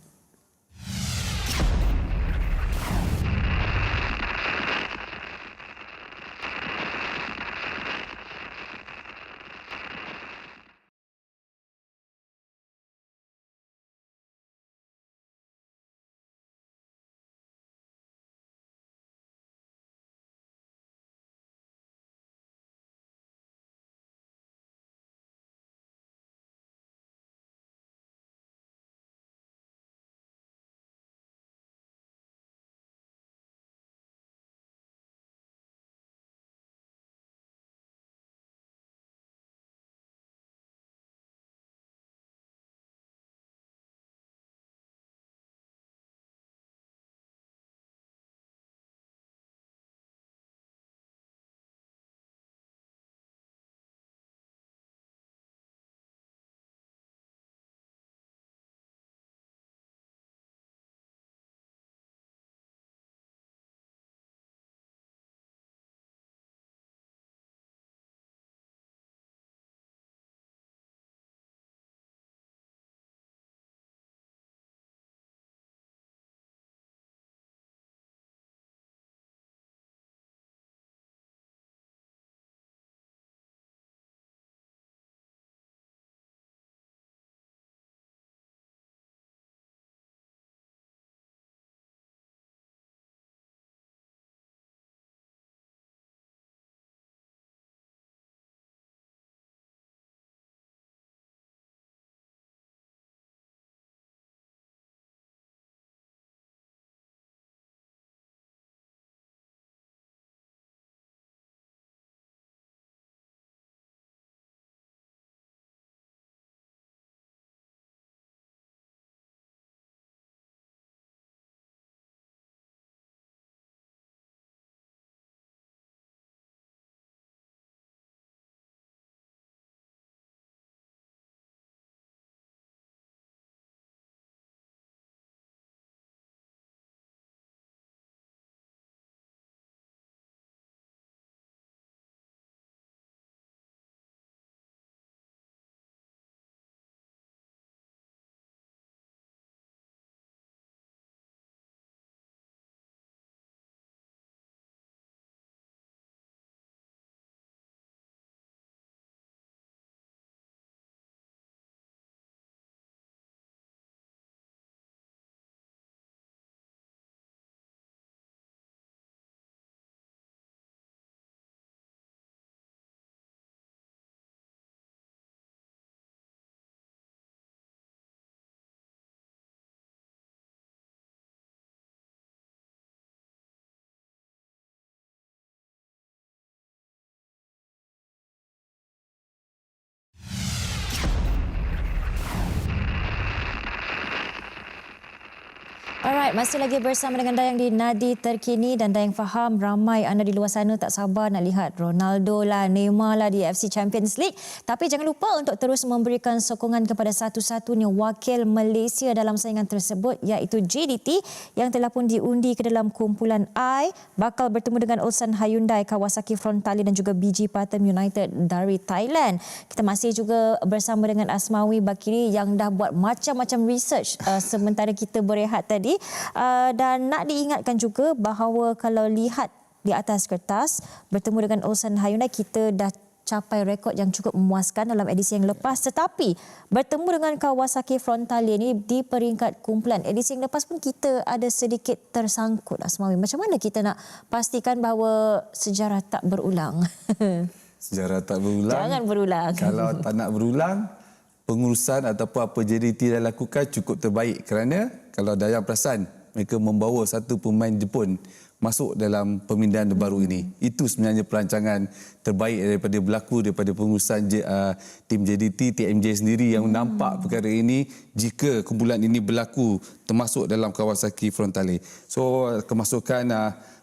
Alright, masih lagi bersama dengan Dayang di Nadi Terkini, dan Dayang faham ramai anda di luar sana tak sabar nak lihat Ronaldo lah, Neymar lah di AFC Champions League. Tapi jangan lupa untuk terus memberikan sokongan kepada satu-satunya wakil Malaysia dalam saingan tersebut, iaitu JDT yang telah pun diundi ke dalam kumpulan I, bakal bertemu dengan Ulsan Hyundai, Kawasaki Frontale dan juga BG Pathum United dari Thailand. Kita masih juga bersama dengan Asmawi Bakiri yang dah buat macam-macam research sementara kita berehat tadi. Dan nak diingatkan juga bahawa kalau lihat di atas kertas bertemu dengan Ulsan Hyundai, kita dah capai rekod yang cukup memuaskan dalam edisi yang lepas, tetapi bertemu dengan Kawasaki Frontale ni di peringkat kumpulan edisi yang lepas pun kita ada sedikit tersangkut. Asmawi, macam mana kita nak pastikan bahawa sejarah tak berulang? Sejarah tak berulang. Jangan berulang. Kalau tak nak berulang, pengurusan ataupun apa JDT dah lakukan cukup terbaik, kerana kalau Dayang perasan, mereka membawa satu pemain Jepun masuk dalam pemindahan baru ini. Itu sebenarnya perancangan terbaik daripada pengurusan tim JDT, TMJ sendiri yang nampak perkara ini jika kumpulan ini berlaku termasuk dalam Kawasaki Frontale. So kemasukan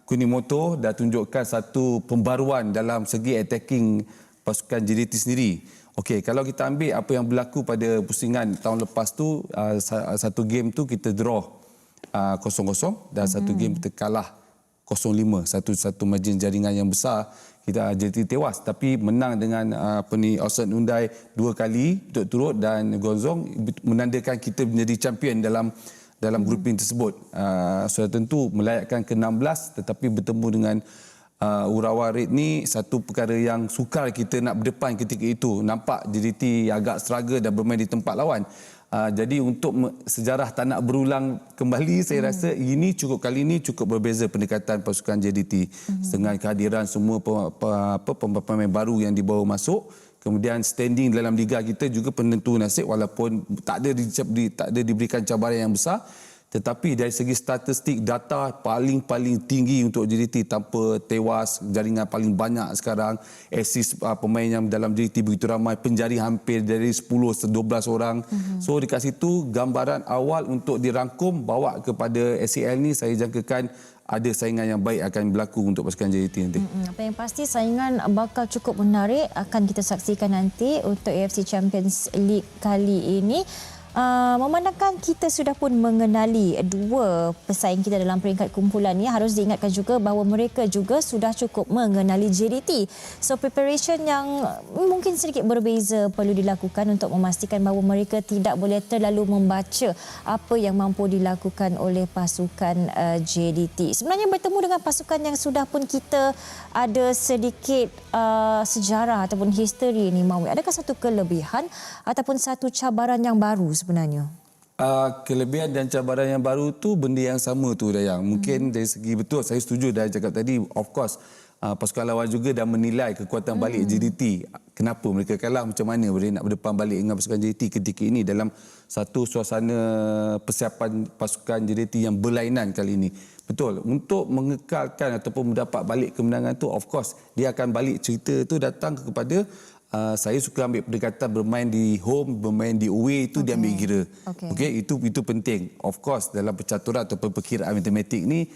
Kunimoto dah tunjukkan satu pembaruan dalam segi attacking pasukan JDT sendiri. Okey, kalau kita ambil apa yang berlaku pada pusingan tahun lepas tu, satu game tu kita draw 0-0 dan satu game kita kalah 0-5, satu margin jaringan yang besar. Kita JDT tewas, tapi menang dengan Ulsan Hyundai 2 kali turut-turut, dan Gonzong menandakan kita menjadi champion dalam grouping tersebut. Sudah tentu melayakkan ke-16, tetapi bertemu dengan Urawa Red ni satu perkara yang sukar kita nak berdepan ketika itu. Nampak JDT agak struggle dan bermain di tempat lawan. Jadi untuk sejarah tak nak berulang kembali, saya rasa kali ini cukup berbeza pendekatan pasukan JDT dengan kehadiran semua pemain baru yang dibawa masuk. Kemudian standing dalam liga kita juga penentu nasib, walaupun tak ada diberikan cabaran yang besar. Tetapi dari segi statistik data paling tinggi untuk JDT tanpa tewas, jaringan paling banyak sekarang, assist pemain yang dalam JDT begitu ramai, penjari hampir dari 10-12 orang. So dekat situ gambaran awal untuk dirangkum bawa kepada SCL ni, saya jangkakan ada saingan yang baik akan berlaku untuk pasukan JDT nanti. Apa yang pasti saingan bakal cukup menarik, akan kita saksikan nanti untuk AFC Champions League kali ini. Memandangkan kita sudah pun mengenali dua pesaing kita dalam peringkat kumpulan ni, harus diingatkan juga bahawa mereka juga sudah cukup mengenali JDT. So preparation yang mungkin sedikit berbeza perlu dilakukan untuk memastikan bahawa mereka tidak boleh terlalu membaca apa yang mampu dilakukan oleh pasukan JDT. Sebenarnya bertemu dengan pasukan yang sudah pun kita ada sedikit sejarah ataupun history ni, Mawi, adakah satu kelebihan ataupun satu cabaran yang baru sebenarnya? Kelebihan dan cabaran yang baru tu benda yang sama tu, Dayang. Mungkin dari segi betul, saya setuju dah cakap tadi, of course pasukan lawan juga dah menilai kekuatan balik JDT. Kenapa mereka kalah, macam mana boleh nak berdepan balik dengan pasukan JDT ketika ini dalam satu suasana persiapan pasukan JDT yang berlainan kali ini. Betul, untuk mengekalkan ataupun mendapat balik kemenangan tu, of course dia akan balik cerita tu datang kepada saya suka ambil pendekatan bermain di home, bermain di away, itu dia ambil kira. Okey, itu penting. Of course dalam percaturan ataupun perkiraan matematik ni,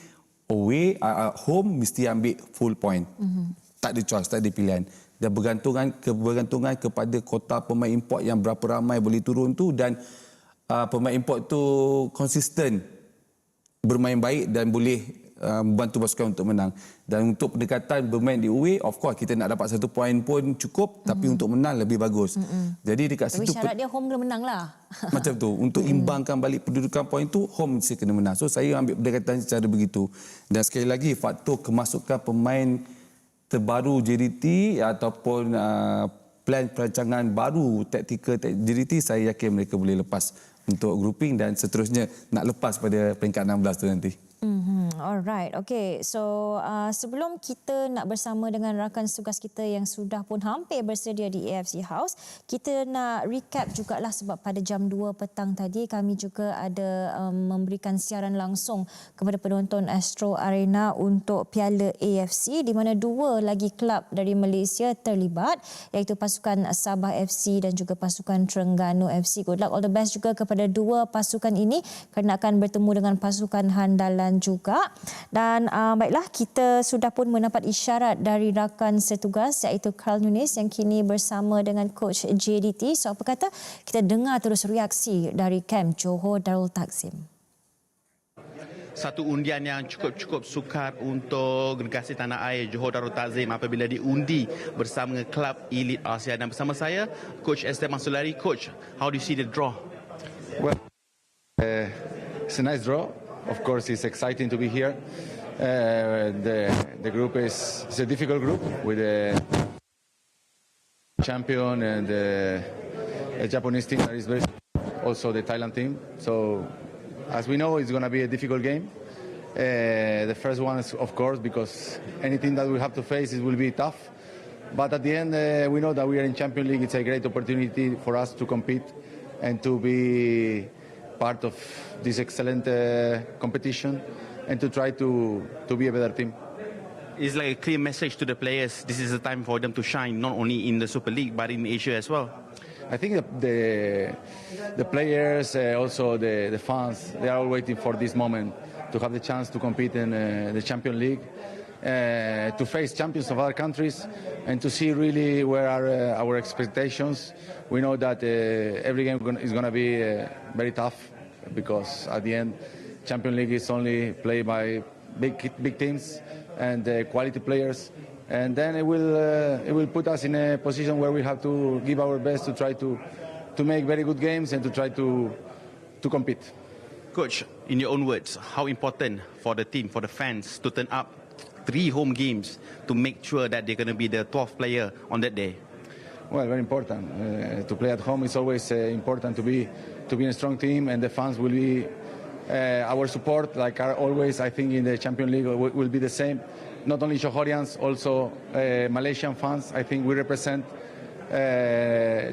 away home mesti ambil full point. Tak ada choice, tak ada pilihan. Dan bergantungan kepada kota pemain import yang berapa ramai boleh turun tu, dan pemain import tu konsisten bermain baik dan boleh membantu pasukan untuk menang. Dan untuk pendekatan bermain di away, of course kita nak dapat 1 poin pun cukup, tapi untuk menang lebih bagus. Jadi dekat tapi situ syarat dia home kena menang lah. Macam tu, untuk imbangkan balik pendudukan poin tu, home mesti kena menang. So saya ambil pendekatan secara begitu. Dan sekali lagi, faktor kemasukan pemain terbaru JDT ataupun plan perancangan baru taktikal JDT, saya yakin mereka boleh lepas untuk grouping dan seterusnya nak lepas pada peringkat 16 tu nanti. Alright, okay. So sebelum kita nak bersama dengan rakan tugas kita yang sudah pun hampir bersedia di AFC House, kita nak recap jugalah sebab pada jam 2 petang tadi kami juga ada memberikan siaran langsung kepada penonton Astro Arena untuk Piala AFC di mana 2 lagi kelab dari Malaysia terlibat iaitu pasukan Sabah FC dan juga pasukan Terengganu FC. Good luck, all the best juga kepada 2 pasukan ini kerana akan bertemu dengan pasukan handalan juga. Dan baiklah, kita sudah pun mendapat isyarat dari rakan setugas iaitu Carl Nunes yang kini bersama dengan coach JDT. So apa kata kita dengar terus reaksi dari kamp Johor Darul Takzim. Satu undian yang cukup sukar untuk negasi tanah air Johor Darul Takzim apabila diundi bersama klub elit Asia. Dan bersama saya coach Esteban Sulari. Coach, how do you see the draw? Well, it's a nice draw. Of course, it's exciting to be here. The group is a difficult group with a champion and a Japanese team that is very also the Thailand team. So, as we know, it's going to be a difficult game. The first one is, of course, because anything that we have to face it will be tough. But at the end, we know that we are in Champions League. It's a great opportunity for us to compete and to be part of this excellent competition and to try to be a better team. It's like a clear message to the players. This is the time for them to shine, not only in the Super League but in Asia as well. I think the players, also the fans, they are all waiting for this moment to have the chance to compete in the Champions League, to face champions of other countries and to see really where are our expectations. We know that every game is going to be very tough because at the end, Champions League is only played by big teams and quality players, and then it will put us in a position where we have to give our best to try to make very good games and to try to compete. Coach, in your own words, how important for the team, for the fans to turn up 3 home games to make sure that they're going to be the 12th player on that day? Well, very important. To play at home is always important to be in a strong team, and the fans will be our support. Like always, I think in the Champions League will be the same. Not only Johorians, also Malaysian fans. I think we represent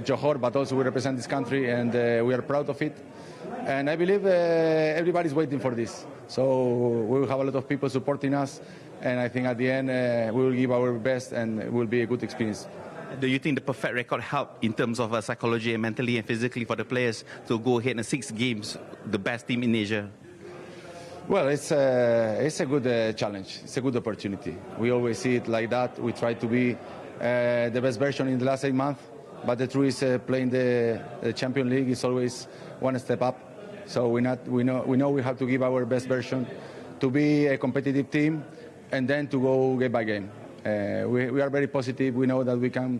Johor, but also we represent this country, and we are proud of it. And I believe everybody's waiting for this. So we will have a lot of people supporting us, and I think at the end we will give our best, and it will be a good experience. Do you think the perfect record helped in terms of psychology and mentally and physically for the players to go ahead in 6 games, the best team in Asia? Well, it's a good challenge. It's a good opportunity. We always see it like that. We try to be the best version in the last 8 months. But the truth is, playing the Champions League is always one step up. So we know we have to give our best version to be a competitive team, and then to go game by game. We are very positive. We know that we can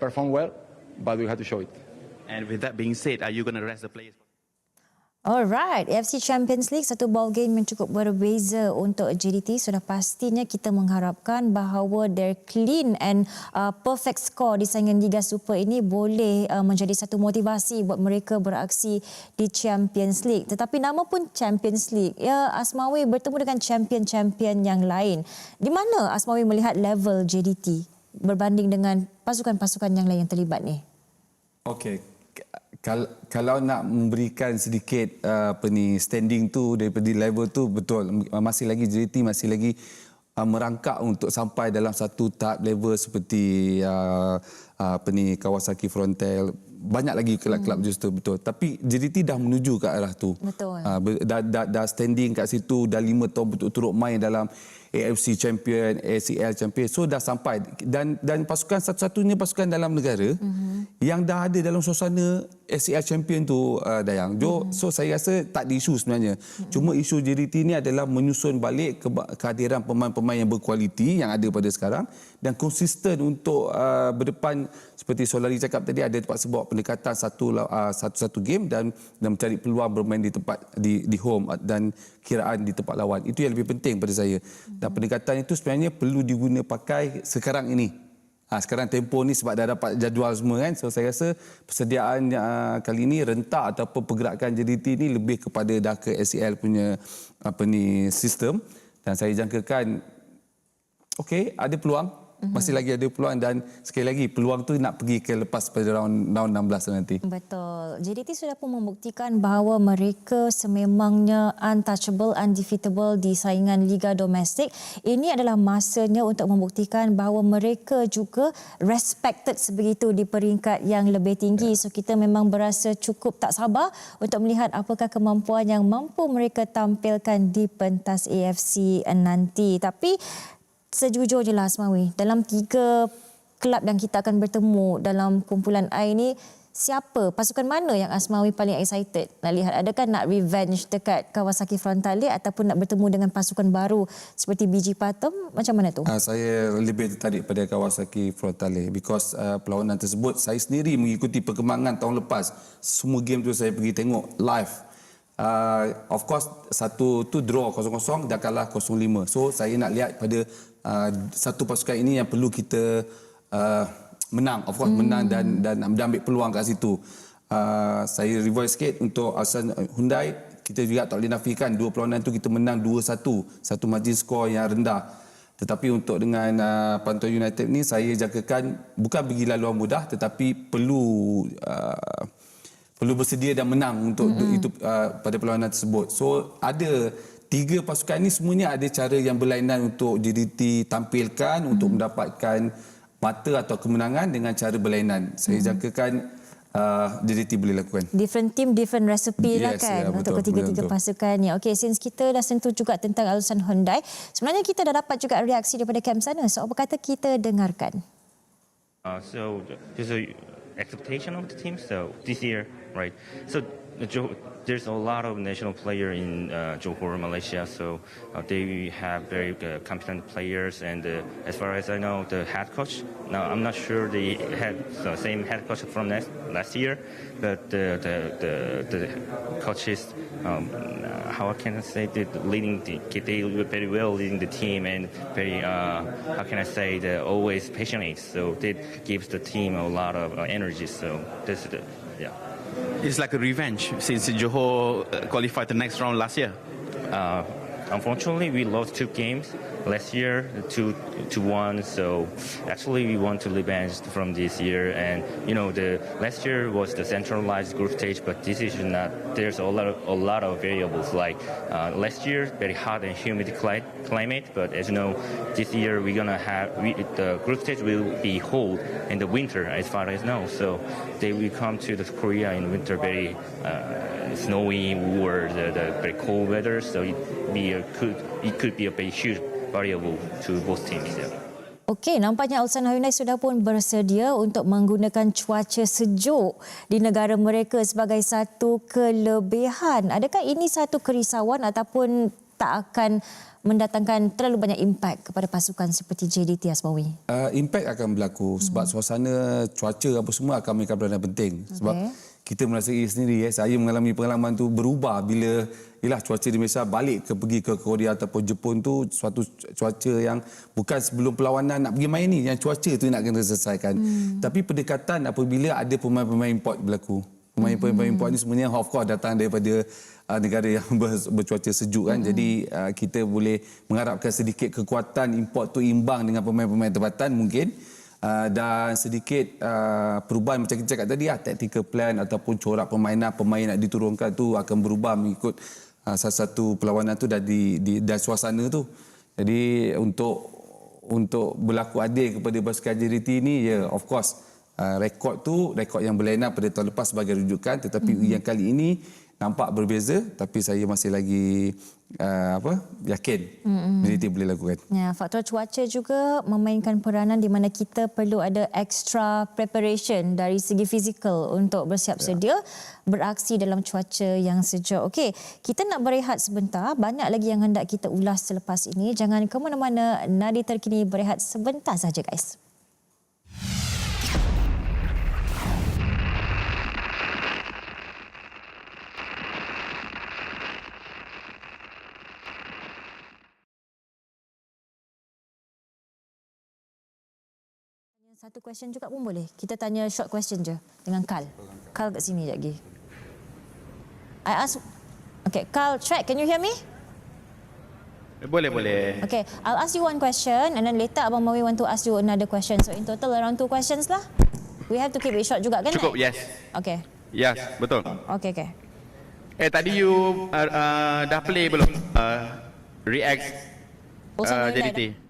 perform well, but we have to show it. And with that being said, are you going to rest the players? Alright, AFC Champions League satu ball game yang cukup berbeza untuk JDT. Sudah pastinya kita mengharapkan bahawa their clean and perfect score di saingan Liga Super ini boleh menjadi satu motivasi buat mereka beraksi di Champions League. Tetapi nama pun Champions League, ya, Asmawi bertemu dengan champion-champion yang lain. Di mana Asmawi melihat level JDT berbanding dengan pasukan-pasukan yang lain yang terlibat ni? Okey. Kalau nak memberikan sedikit standing tu daripada level tu, betul, masih lagi JDT masih lagi merangkak untuk sampai dalam satu tahap level seperti Kawasaki Frontale. Banyak lagi kelab-kelab justru, betul. Tapi JDT dah menuju ke arah tu. Betul. Dah standing kat situ, dah 5 tahun berturut-turut main dalam AFC Champion, ACL Champion. So dah sampai, dan pasukan satu-satunya pasukan dalam negara yang dah ada dalam suasana ACL Champion tu, Dayang. So saya rasa tak ada isu sebenarnya. Cuma isu JDT ni adalah menyusun balik kehadiran pemain-pemain yang berkualiti yang ada pada sekarang dan konsisten untuk berdepan. Seperti Solari cakap tadi, ada terpaksa bawa pendekatan satu game dan mencari peluang bermain di tempat di home dan kiraan di tempat lawan. Itu yang lebih penting pada saya. Dan pendekatan itu sebenarnya perlu diguna pakai sekarang ini. Sekarang tempoh ni sebab dah dapat jadual semua kan. So saya rasa persediaan kali ini rentak ataupun pergerakan JDT ni lebih kepada dah ke ACL punya sistem, dan saya jangkakan okey, ada peluang. Masih lagi ada peluang, dan sekali lagi peluang tu nak pergi ke lepas pada round 16 nanti. Betul. JDT sudah pun membuktikan bahawa mereka sememangnya untouchable, undefeatable di saingan Liga domestik. Ini adalah masanya untuk membuktikan bahawa mereka juga respected sebegitu di peringkat yang lebih tinggi. So kita memang berasa cukup tak sabar untuk melihat apakah kemampuan yang mampu mereka tampilkan di pentas AFC nanti. Tapi sejujurnya lah Asmawi, dalam 3 kelab yang kita akan bertemu dalam kumpulan I ni, siapa, pasukan mana yang Asmawi paling excited nak lihat? Adakah nak revenge dekat Kawasaki Frontale ataupun nak bertemu dengan pasukan baru seperti BG Patem? Macam mana tu? Saya lebih tertarik pada Kawasaki Frontale because perlawanan tersebut saya sendiri mengikuti perkembangan tahun lepas. Semua game tu saya pergi tengok live. Of course, satu tu draw 0-0 dan kalah 0-5. So saya nak lihat pada satu pasukan ini yang perlu kita menang. Of course menang dan ambil peluang kat situ. Saya revise sikit untuk Asan Hyundai. Kita juga tak boleh nafikan 2 perlawanan tu kita menang 2-1. Satu margin skor yang rendah. Tetapi untuk dengan Pantai United ni saya jangkakan bukan bagi laluan mudah, tetapi perlu bersedia dan menang untuk itu pada perlawanan tersebut. So ada 3 pasukan ni semuanya ada cara yang berlainan untuk JDT tampilkan untuk mendapatkan mata atau kemenangan dengan cara berlainan. Saya jangkakan JDT boleh lakukan. Different team, different recipe lah Yes, kan, ya, untuk betul, ketiga-tiga betul. pasukan ni. Okey, since kita dah sentuh juga tentang alusan Hyundai, sebenarnya kita dah dapat juga reaksi daripada kamp sana. So apa kata kita dengarkan? So there's a expectation of the team. So this year, right? So there's a lot of national player in Johor, Malaysia. So they have very competent players. And as far as I know, the head coach. Now I'm not sure they had the same head coach from last year, but the coach is how can I say they very well leading the team and very how can I say always passionate. So that gives the team a lot of energy. So this is yeah. It's like a revenge since Johor qualified the next round last year. Unfortunately, we lost 2 games last year, 2-1. So actually, we want to revenge from this year. And you know, the last year was the centralized group stage, but this is not. There's a lot of variables. Like last year, very hot and humid climate. But as you know, this year we're gonna have the group stage will be held in the winter, as far as I know. So they will come to the Korea in winter, very snowy or the very cold weather. So it could be a very huge variable to both teams. Yeah. Okey, nampaknya Ulsan Hyundai sudah pun bersedia untuk menggunakan cuaca sejuk di negara mereka sebagai satu kelebihan. Adakah ini satu kerisauan ataupun tak akan mendatangkan terlalu banyak impak kepada pasukan seperti JDT, Asmawi? Impak akan berlaku sebab suasana cuaca apa semua akan mainkan peranan penting. Sebab kita merasai sendiri, saya mengalami pengalaman tu berubah bila cuaca di Malaysia balik pergi ke Korea ataupun Jepun tu suatu cuaca yang bukan sebelum perlawanan nak pergi main ni, yang cuaca tu nak kena selesaikan. Tapi pendekatan apabila ada pemain-pemain import berlaku. Pemain-pemain import ni sebenarnya of course datang daripada negara yang bercuaca sejuk kan. Jadi kita boleh mengharapkan sedikit kekuatan import tu imbang dengan pemain-pemain tempatan mungkin. Dan sedikit perubahan macam kita cakap tadi tactical plan ataupun corak permainan pemain nak diturunkan tu akan berubah mengikut salah satu perlawanan tu dan suasana tu. Jadi untuk berlaku adil kepada pasukan JDT ni, of course rekod yang berlainan pada tahun lepas sebagai rujukan, tetapi yang kali ini nampak berbeza, tapi saya masih lagi yakin JDT boleh lakukan. Ya, faktor cuaca juga memainkan peranan di mana kita perlu ada extra preparation dari segi fizikal untuk bersiap sedia beraksi dalam cuaca yang sejuk. Okey, kita nak berehat sebentar. Banyak lagi yang hendak kita ulas selepas ini. Jangan ke mana-mana. Nadi Terkini berehat sebentar saja, guys. Satu question juga pun boleh. Kita tanya short question je dengan Carl. Carl kat sini sekejap lagi. I ask... Okay, Carl, Track, can you hear me? Boleh. Okay, I'll ask you one question and then later Abang Mawi want to ask you another question. So in total around 2 questions lah. We have to keep it short juga kan? Cukup, yes. Okay. Yes, betul. Okay. Tadi you dah play belum? React JDT.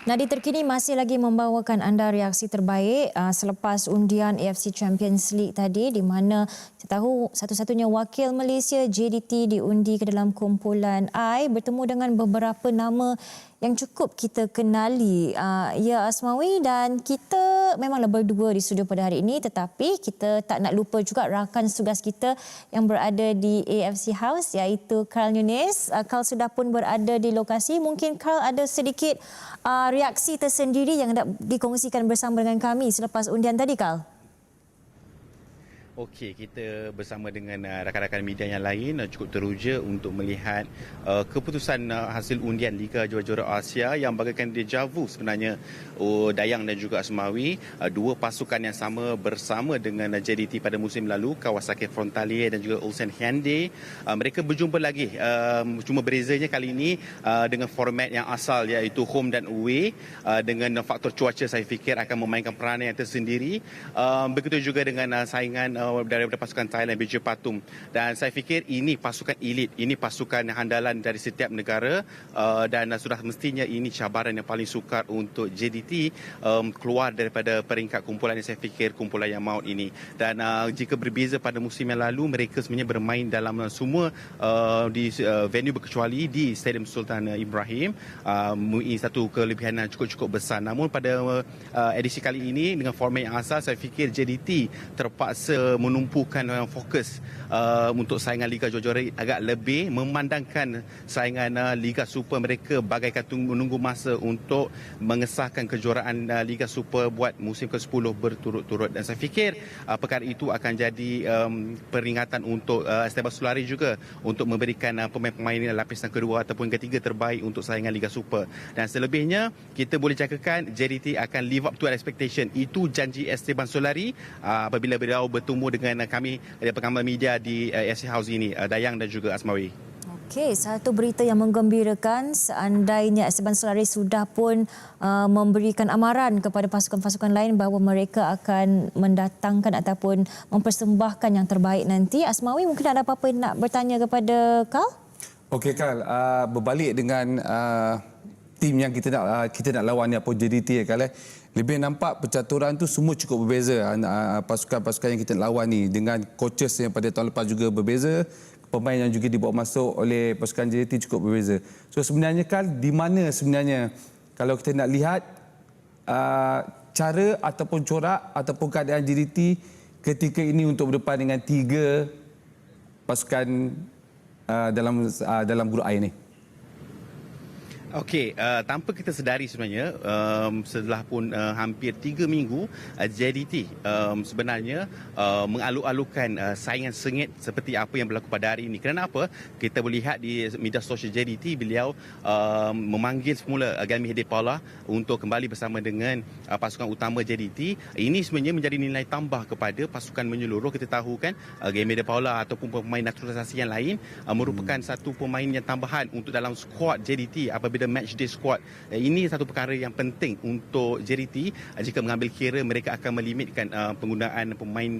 Nadi Terkini masih lagi membawakan anda reaksi terbaik selepas undian AFC Champions League tadi di mana kita tahu satu-satunya wakil Malaysia JDT diundi ke dalam kumpulan I bertemu dengan beberapa nama yang cukup kita kenali. Ya Asmawi, dan kita memanglah berdua di studio pada hari ini tetapi kita tak nak lupa juga rakan tugas kita yang berada di AFC House iaitu Carl Yunis. Carl sudah pun berada di lokasi. Mungkin Carl ada sedikit reaksi tersendiri yang hendak dikongsikan bersama dengan kami selepas undian tadi, Carl. Okey, kita bersama dengan rakan-rakan media yang lain cukup teruja untuk melihat keputusan hasil undian Liga Juara-Juara Asia yang bagaikan deja vu sebenarnya. Dayang dan juga Asmawi, dua pasukan yang sama bersama dengan JDT pada musim lalu, Kawasaki Frontalier dan juga Ulsan Hyundai. Mereka berjumpa lagi, cuma bezanya kali ini dengan format yang asal iaitu home dan away. Dengan faktor cuaca saya fikir akan memainkan peranan yang tersendiri. Begitu juga dengan saingan daripada pasukan Thailand, Biji Patum. Dan saya fikir ini pasukan elit, ini pasukan handalan dari setiap negara dan sudah mestinya ini cabaran yang paling sukar untuk JDT keluar daripada peringkat kumpulan yang saya fikir kumpulan yang maut ini. Dan jika berbeza pada musim yang lalu, mereka sebenarnya bermain dalam semua di venue berkecuali di Stadium Sultan Ibrahim. Ini satu kelebihan yang cukup besar. Namun pada edisi kali ini dengan format yang asal, saya fikir JDT terpaksa menumpukan fokus untuk saingan Liga Juara-Juara agak lebih, memandangkan saingan Liga Super mereka bagaikan menunggu masa untuk mengesahkan kejuaraan Liga Super buat musim ke-10 berturut-turut. Dan saya fikir perkara itu akan jadi peringatan untuk Esteban Sulari juga untuk memberikan pemain-pemain lapisan kedua ataupun ketiga terbaik untuk saingan Liga Super. Dan selebihnya kita boleh jangkakan JDT akan live up to expectation. Itu janji Esteban Sulari apabila beliau bertemu dengan kami pengamal media di AFC House ini, Dayang dan juga Asmawi. Okey, satu berita yang menggembirakan seandainya Esteban Sulari sudah pun memberikan amaran kepada pasukan-pasukan lain bahawa mereka akan mendatangkan ataupun mempersembahkan yang terbaik nanti. Asmawi, mungkin ada apa-apa yang nak bertanya kepada Carl? Okey Carl, berbalik dengan tim yang kita nak lawan ni apa JDT kalau lebih nampak percaturan tu semua cukup berbeza. Pasukan-pasukan yang kita nak lawan ni dengan coaches yang pada tahun lepas juga berbeza, pemain yang juga dibawa masuk oleh pasukan JDT cukup berbeza. So sebenarnya di mana sebenarnya kalau kita nak lihat cara ataupun corak ataupun keadaan JDT ketika ini untuk berdepan dengan 3 pasukan dalam grup A ni. Okey, tanpa kita sedari sebenarnya setelah pun hampir 3 minggu JDT sebenarnya mengaluk-alukan saingan sengit seperti apa yang berlaku pada hari ini. Kerana apa? Kita boleh lihat di media sosial JDT beliau memanggil semula Gami Hede Paula untuk kembali bersama dengan pasukan utama JDT. Ini sebenarnya menjadi nilai tambah kepada pasukan menyeluruh. Kita tahu kan Gami Hede Paula ataupun pemain naturalisasi yang lain merupakan satu pemain yang tambahan untuk dalam skuad JDT apabila match day squad. Ini satu perkara yang penting untuk JDT jika mengambil kira mereka akan melimitkan penggunaan pemain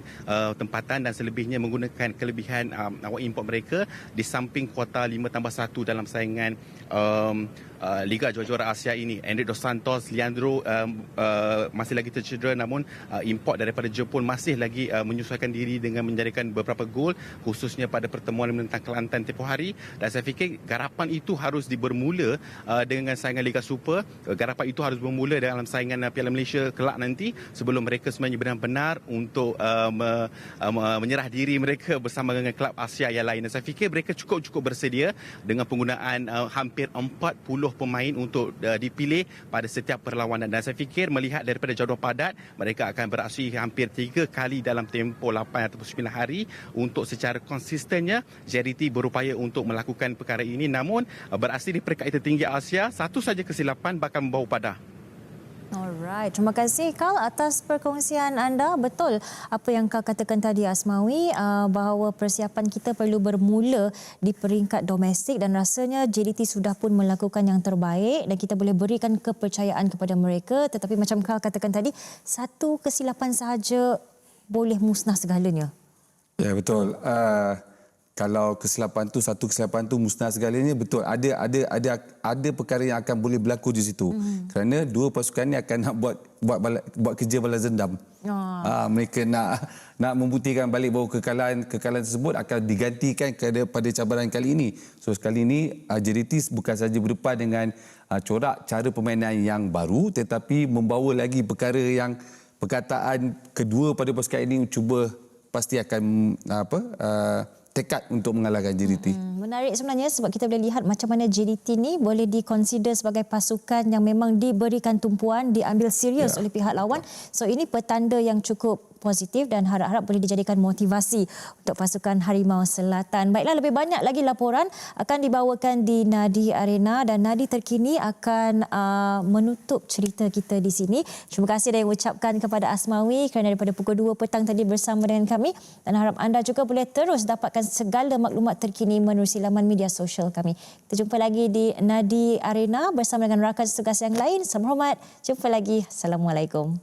tempatan dan selebihnya menggunakan kelebihan awak import mereka di samping kuota 5+1 dalam saingan Liga Juara-Juara Asia ini. Enric Dos Santos, Leandro masih lagi tercedera, namun import daripada Jepun masih lagi menyesuaikan diri dengan menjadikan beberapa gol khususnya pada pertemuan menentang Kelantan tempoh hari. Dan saya fikir garapan itu harus bermula dengan saingan Liga Super. Garapan itu harus bermula dalam saingan Piala Malaysia kelak nanti sebelum mereka sebenarnya benar-benar untuk menyerah diri mereka bersama dengan klub Asia yang lain. Dan saya fikir mereka cukup bersedia dengan penggunaan hampir 40 pemain untuk dipilih pada setiap perlawanan. Dan saya fikir melihat daripada jadual padat, mereka akan beraksi hampir 3 kali dalam tempoh 8 ataupun 9 hari untuk secara konsistennya JDT berupaya untuk melakukan perkara ini. Namun beraksi di peringkat tertinggi Asia, satu saja kesilapan bakal membawa padah. Alright, terima kasih Karl atas perkongsian anda. Betul apa yang Karl katakan tadi Asmawi, bahawa persiapan kita perlu bermula di peringkat domestik dan rasanya JDT sudah pun melakukan yang terbaik dan kita boleh berikan kepercayaan kepada mereka. Tetapi macam Karl katakan tadi, satu kesilapan sahaja boleh musnah segalanya. Ya, betul. Kalau satu kesilapan tu musnah segalanya, betul. Ada perkara yang akan boleh berlaku di situ. Kerana dua pasukan ni akan nak buat kerja balas dendam. Mereka nak membuktikan balik bahawa kekalahan tersebut akan digantikan pada cabaran kali ini. So sekali ini JDT bukan sahaja berdepan dengan corak cara permainan yang baru, tetapi membawa lagi perkataan kedua pada pasukan ini cuba pasti akan tekad untuk mengalahkan JDT. Menarik sebenarnya sebab kita boleh lihat macam mana JDT ni boleh dikonsider sebagai pasukan yang memang diberikan tumpuan, diambil serius oleh pihak lawan. So ini petanda yang cukup positif dan harap-harap boleh dijadikan motivasi untuk pasukan Harimau Selatan. Baiklah, lebih banyak lagi laporan akan dibawakan di Nadi Arena dan Nadi Terkini akan menutup cerita kita di sini. Terima kasih yang ucapkan kepada Asmawi kerana daripada pukul 2 petang tadi bersama dengan kami dan harap anda juga boleh terus dapatkan segala maklumat terkini menerusi laman media sosial kami. Kita jumpa lagi di Nadi Arena bersama dengan rakan tugas yang lain. Salam hormat. Jumpa lagi. Assalamualaikum.